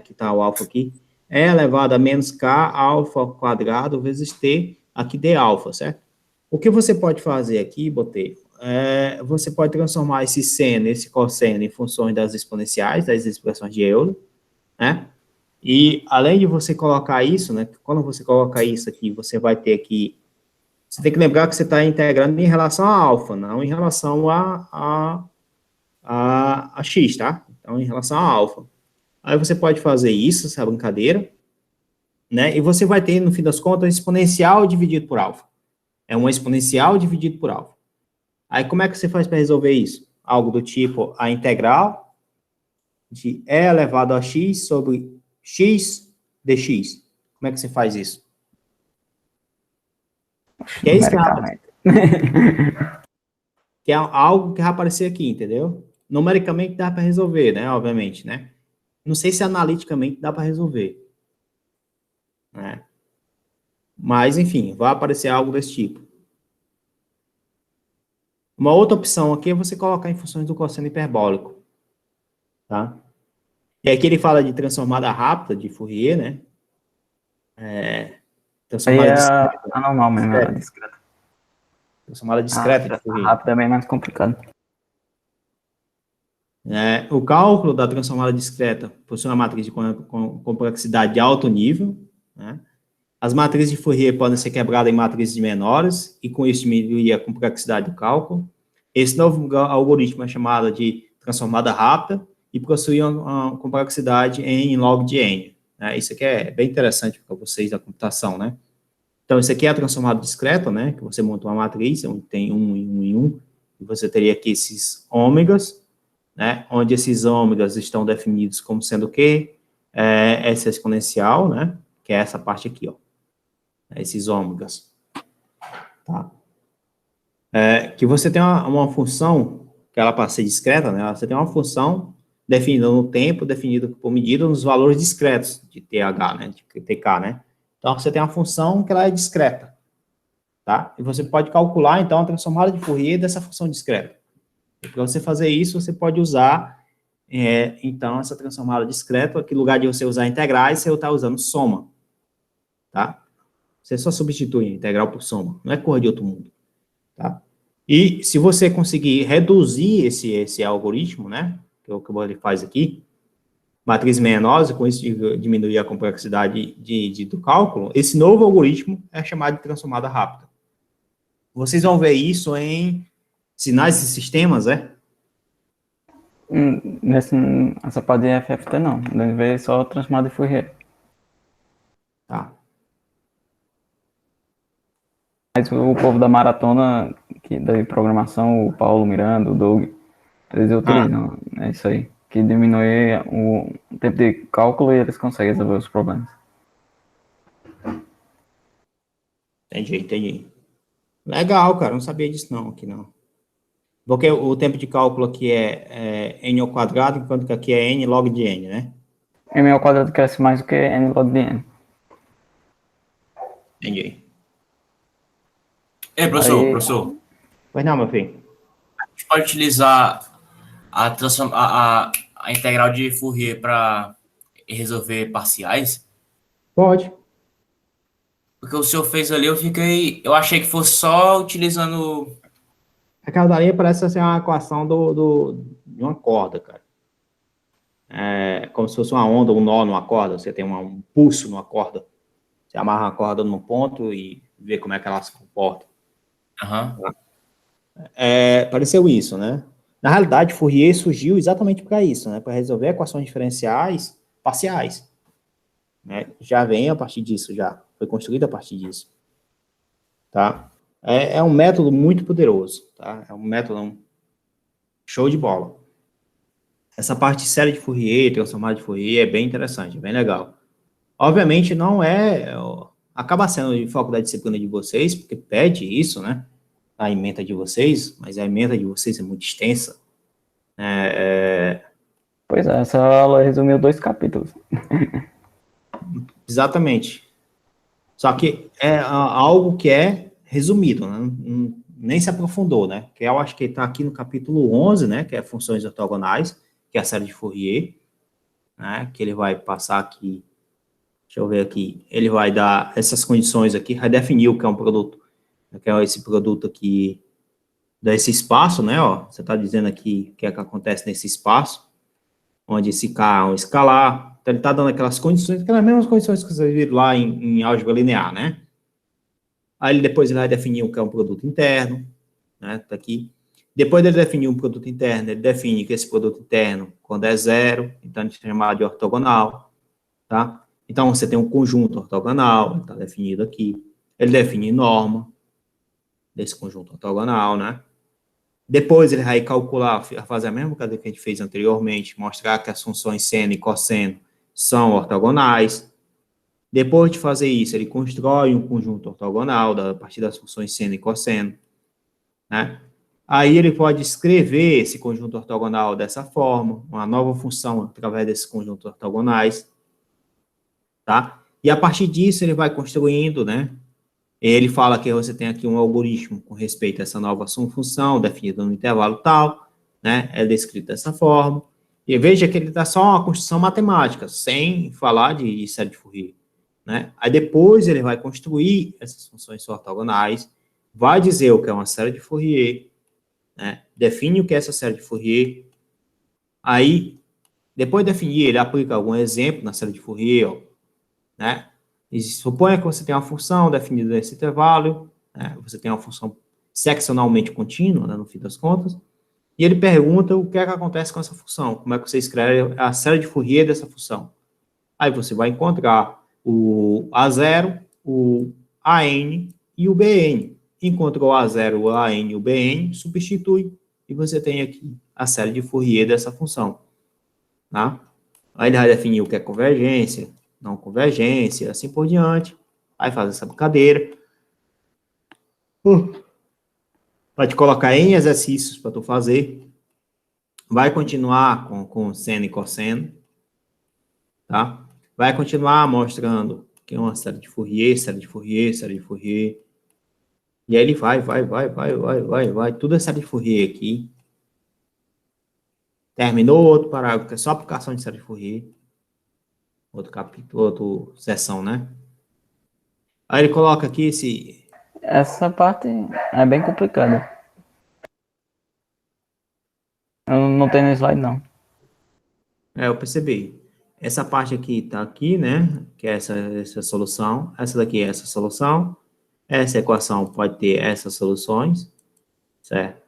que tá o alfa aqui, é elevado a menos k alfa ao quadrado vezes t, aqui d alfa, certo? O que você pode fazer aqui, Botelho, você pode transformar esse seno, esse cosseno em funções das exponenciais, das expressões de Euler, né? E além de você colocar isso, né? Quando você coloca isso aqui, você vai ter aqui. Você tem que lembrar que você está integrando em relação a alfa, não em relação a x, tá? Então, em relação a alfa. Aí você pode fazer isso, essa brincadeira, né? E você vai ter, no fim das contas, exponencial dividido por alfa. É uma exponencial dividido por alfa. Aí, como é que você faz para resolver isso? Algo do tipo a integral de e elevado a x sobre x dx. Como é que você faz isso? Que é isso que Numericamente. que é algo que vai aparecer aqui, entendeu? Numericamente dá para resolver, né? Obviamente, né? Não sei se analiticamente dá para resolver, né? Mas, enfim, vai aparecer algo desse tipo. Uma outra opção aqui é você colocar em funções do cosseno hiperbólico, tá? E aqui ele fala de transformada rápida de Fourier, né? Aí Transformada é discreta. a normal mesmo, a discreta. Transformada discreta de A Fourier. rápida é bem mais complicado. O cálculo da transformada discreta possui uma matriz de complexidade de alto nível, né? As matrizes de Fourier podem ser quebradas em matrizes menores, e com isso diminuir a complexidade do cálculo. Esse novo algoritmo é chamado de transformada rápida e possui uma complexidade em log de n, né? Isso aqui é bem interessante para vocês da computação, né? Então, isso aqui é a transformada discreta, né? Que você monta uma matriz, onde tem 1 e 1 e 1, e você teria aqui esses ômegas, né? Onde esses ômegas estão definidos como sendo o quê? Essa exponencial, né? Que é essa parte aqui, ó. Esses ômegas, tá? Que você tem uma função, que ela para ser discreta, né? Você tem uma função definida no tempo, definida por medida nos valores discretos de TH, né? De TK, né? Então, você tem uma função que ela é discreta, tá? E você pode calcular, então, a transformada de Fourier dessa função discreta. E para você fazer isso, você pode usar, então, essa transformada discreta, que no lugar de você usar integrais, você está usando soma, tá? Você só substitui integral por soma, não é cor de outro mundo, tá? E se você conseguir reduzir esse algoritmo, né, que é o que ele faz aqui, matriz menores, com isso diminuir a complexidade do cálculo, esse novo algoritmo é chamado de transformada rápida. Vocês vão ver isso em sinais e sistemas, Nessa parte de FFT não. Deve ver só transformada de Fourier. Tá. Mas o povo da maratona, da programação, o Paulo Miranda, o Doug, eles utilizam, é isso aí. Que diminui o tempo de cálculo e eles conseguem resolver os problemas. Entendi. Legal, cara, não sabia disso não, aqui não. Porque o tempo de cálculo aqui é n ao quadrado, enquanto que aqui é n log de n, né? M ao quadrado cresce mais do que n log de n. Entendi. Ei, professor, Pois não, meu filho. a gente pode utilizar a integral de Fourier para resolver parciais? Pode. Porque o senhor fez ali, eu achei que fosse só utilizando. Aquela dali parece ser uma equação de uma corda, cara. É como se fosse uma onda, um nó numa corda. Você tem um pulso numa corda. Você amarra a corda num ponto e vê como é que ela se comporta. Aham. Pareceu isso, né? Na realidade, Fourier surgiu exatamente para isso, né? Para resolver equações diferenciais parciais. Né? Já vem a partir disso, já. Foi construído a partir disso. Tá? É um método muito poderoso, tá? É um método show de bola. Essa parte de série de Fourier, transformada de Fourier, é bem interessante, é bem legal. Obviamente, não acaba sendo de foco da disciplina de vocês, porque pede isso, né? A ementa de vocês, mas a ementa de vocês é muito extensa. Pois é, essa aula resumiu 2 capítulos. Exatamente. Só que é algo que é resumido, né? Nem se aprofundou, né? Que eu acho que está aqui no capítulo 11, né? Que é funções ortogonais, que é a série de Fourier, né? Que ele vai passar aqui, deixa eu ver aqui, ele vai dar essas condições aqui, vai definir o que é um produto que é esse produto aqui, desse espaço, né, ó, você está dizendo aqui o que é que acontece nesse espaço, onde esse K é um escalar, então ele está dando aquelas condições, aquelas mesmas condições que vocês viram lá em álgebra linear, né? Aí depois ele vai definir o que é um produto interno, né, tá aqui. Depois de definir um produto interno, ele define que esse produto interno, quando é zero, então a gente chama de ortogonal, tá? Então você tem um conjunto ortogonal, está definido aqui. Ele define norma desse conjunto ortogonal, né? Depois ele vai calcular, fazer a mesma coisa que a gente fez anteriormente, mostrar que as funções seno e cosseno são ortogonais. Depois de fazer isso, ele constrói um conjunto ortogonal a partir das funções seno e cosseno, né? Aí ele pode escrever esse conjunto ortogonal dessa forma, uma nova função através desses conjuntos ortogonais, tá? E a partir disso ele vai construindo, né? Ele fala que você tem aqui um algoritmo com respeito a essa nova função, definida no intervalo tal, né? É descrito dessa forma. E veja que ele dá só uma construção matemática, sem falar de série de Fourier, né? Aí depois ele vai construir essas funções ortogonais, vai dizer o que é uma série de Fourier, né? Define o que é essa série de Fourier. Aí, depois de definir, ele aplica algum exemplo na série de Fourier, ó, né? E suponha que você tem uma função definida nesse intervalo, né? Você tem uma função seccionalmente contínua, né, no fim das contas, e ele pergunta o que é que acontece com essa função, como é que você escreve a série de Fourier dessa função. Aí você vai encontrar o A0, o AN e o BN. Encontrou o A0, o AN e o BN, substitui, e você tem aqui a série de Fourier dessa função. Tá? Aí ele vai definir o que é convergência, não convergência, assim por diante. Aí faz essa brincadeira. Vai te colocar em exercícios para tu fazer. Vai continuar com seno e cosseno. Tá? Vai continuar mostrando que é uma série de Fourier, série de Fourier, série de Fourier. E aí ele vai. Tudo é série de Fourier aqui. Terminou outro parágrafo, que é só aplicação de série de Fourier. Outro capítulo, outra seção, né? Aí ele coloca aqui esse... Essa parte é bem complicada. Eu não tenho no slide, não. eu percebi. Essa parte aqui tá aqui, né? Que é essa solução. Essa daqui é essa solução. Essa equação pode ter essas soluções, certo?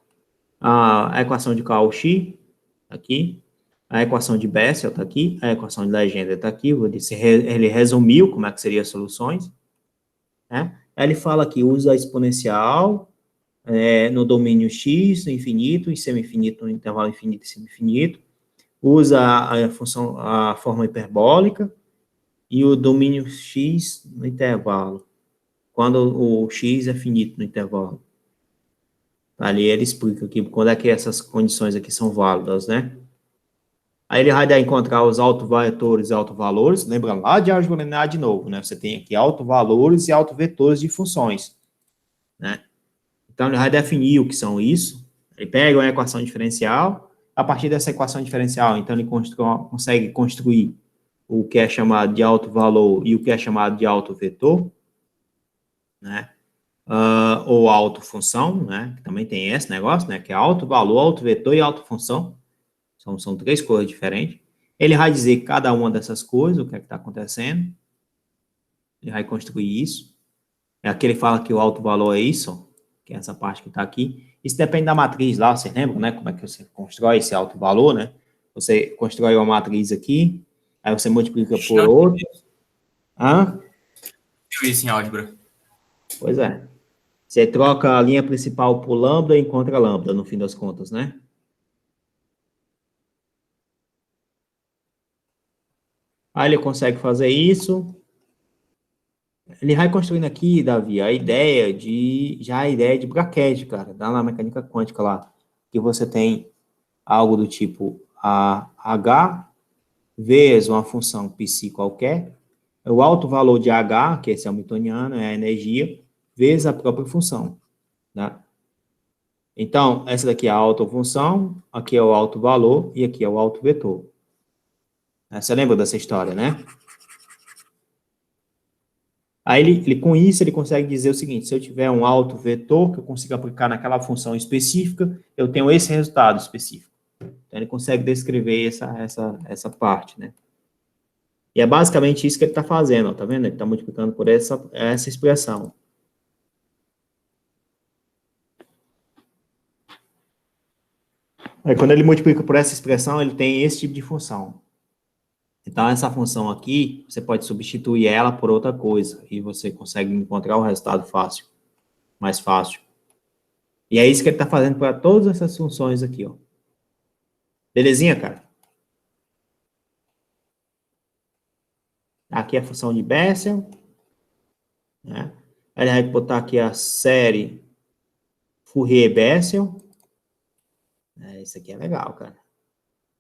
A equação de Cauchy, aqui. A equação de Bessel está aqui. A equação de Legendre está aqui. Ele resumiu como é que seriam as soluções, né? Aí ele fala que usa a exponencial no domínio x, no infinito, e semi-infinito, no intervalo infinito e semi-infinito. Usa a forma hiperbólica e o domínio x no intervalo, quando o x é finito no intervalo. Ali ele explica aqui quando é que essas condições aqui são válidas, né? Aí ele vai encontrar os autovetores e autovalores, lembra lá de álgebra linear de novo, né? Você tem aqui autovalores e autovetores de funções, né? Então ele vai definir o que são isso. Ele pega uma equação diferencial, a partir dessa equação diferencial, então ele consegue construir o que é chamado de autovalor e o que é chamado de autovetor, né? Ou autofunção, né? Que também tem esse negócio, né? Que é autovalor, autovetor e autofunção. São três coisas diferentes. Ele vai dizer cada uma dessas coisas, o que é que está acontecendo. Ele vai construir isso. Aqui ele fala que o autovalor é isso, que é essa parte que está aqui. Isso depende da matriz lá, vocês lembram, né? Como é que você constrói esse autovalor, né? Você constrói uma matriz aqui, aí você multiplica por outra. Hã? Eu isso em álgebra. Pois é. Você troca a linha principal por lambda e encontra lambda, no fim das contas, né? Aí ele consegue fazer isso. Ele vai construindo aqui, Davi, a ideia de braquete, cara, dá na mecânica quântica lá, que você tem algo do tipo a H vezes uma função psi qualquer, o alto valor de H, que esse é o hamiltoniano, é a energia, vezes a própria função, né? Então, essa daqui é a autofunção, aqui é o alto valor e aqui é o alto vetor. Você lembra dessa história, né? Aí, com isso, ele consegue dizer o seguinte, se eu tiver um autovetor que eu consigo aplicar naquela função específica, eu tenho esse resultado específico. Então, ele consegue descrever essa parte, né? E é basicamente isso que ele está fazendo, ó, tá vendo? Ele está multiplicando por essa expressão. Aí, quando ele multiplica por essa expressão, ele tem esse tipo de função. Então, essa função aqui, você pode substituir ela por outra coisa, e você consegue encontrar o resultado fácil, mais fácil. E é isso que ele está fazendo para todas essas funções aqui, ó. Belezinha, cara? Aqui é a função de Bessel, né? Aí ele vai botar aqui a série Fourier-Bessel. Isso aqui é legal, cara.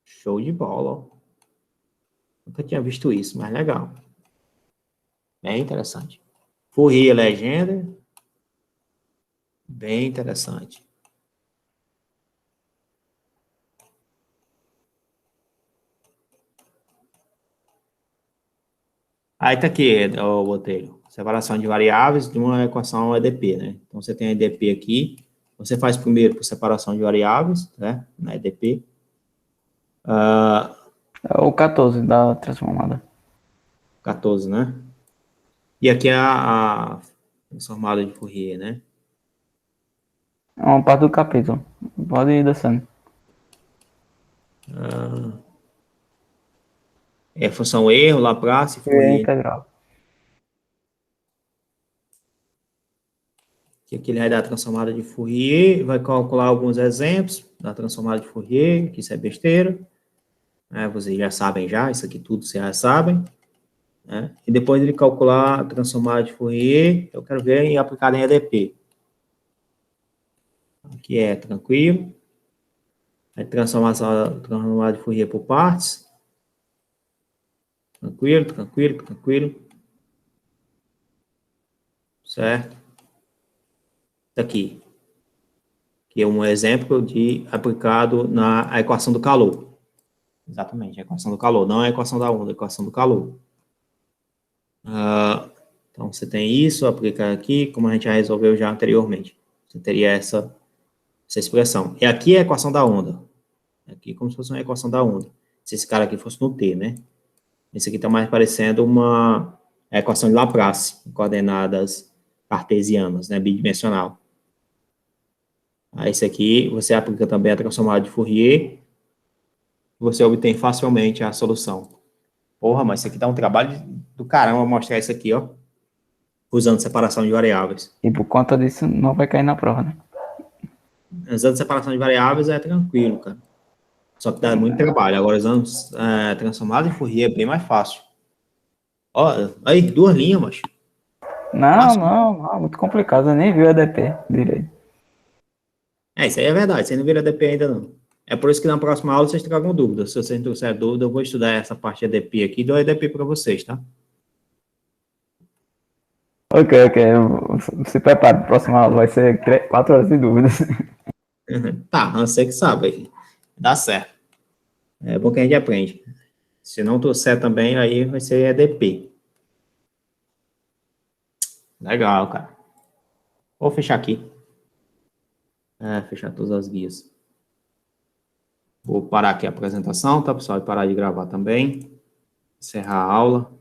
Show de bola, ó. Nunca tinha visto isso, mas legal. Bem interessante. Fourier legenda. Bem interessante. Aí tá aqui, o Botelho. Separação de variáveis de uma equação EDP, né? Então, você tem a EDP aqui. Você faz primeiro por separação de variáveis, né? Na EDP. É o 14 da transformada. 14, né? E aqui é a transformada de Fourier, né? É uma parte do capítulo. Pode ir descendo. É função erro, Laplace, É Fourier. integral. Que aqui ele vai dar a transformada de Fourier, vai calcular alguns exemplos da transformada de Fourier, que isso é besteira. Vocês já sabem já, isso aqui tudo vocês já sabem. Né? E depois ele calcular a transformada de Fourier, eu quero ver em aplicada em EDP. Aqui é tranquilo. Aí transformada de Fourier por partes. Tranquilo, tranquilo, tranquilo. Certo? Aqui. Que é um exemplo de aplicado na equação do calor. Exatamente, a equação do calor. Não é a equação da onda, é a equação do calor. Então, você tem isso, aplicar aqui, como a gente já resolveu já anteriormente. Você teria essa expressão. E aqui é a equação da onda. Aqui como se fosse uma equação da onda. Se esse cara aqui fosse no T, né? Esse aqui está mais parecendo uma equação de Laplace, coordenadas cartesianas, né? Bidimensional. Aí, esse aqui, você aplica também a transformada de Fourier, você obtém facilmente a solução. Porra, mas isso aqui dá um trabalho do caramba mostrar isso aqui, ó. Usando separação de variáveis. E por conta disso, não vai cair na prova, né? Usando separação de variáveis é tranquilo, cara. Só que dá muito trabalho. Agora, usando transformada em Fourier é bem mais fácil. Ó, aí, 2 linhas, macho. Não, muito complicado. Eu nem vi o EDP direito. Isso aí é verdade. Você não vira DP ainda, não. É por isso que na próxima aula vocês tragam dúvidas. Se vocês não trouxerem dúvida, eu vou estudar essa parte de EDP aqui e dou EDP para vocês, tá? Ok. Se prepare, a próxima aula vai ser 4 horas de dúvidas. Tá, você que sabe. Dá certo. É bom que a gente aprende. Se não trouxer também, aí vai ser EDP. Legal, cara. Vou fechar aqui. Fechar todas as guias. Vou parar aqui a apresentação, tá, pessoal? E parar de gravar também. Encerrar a aula.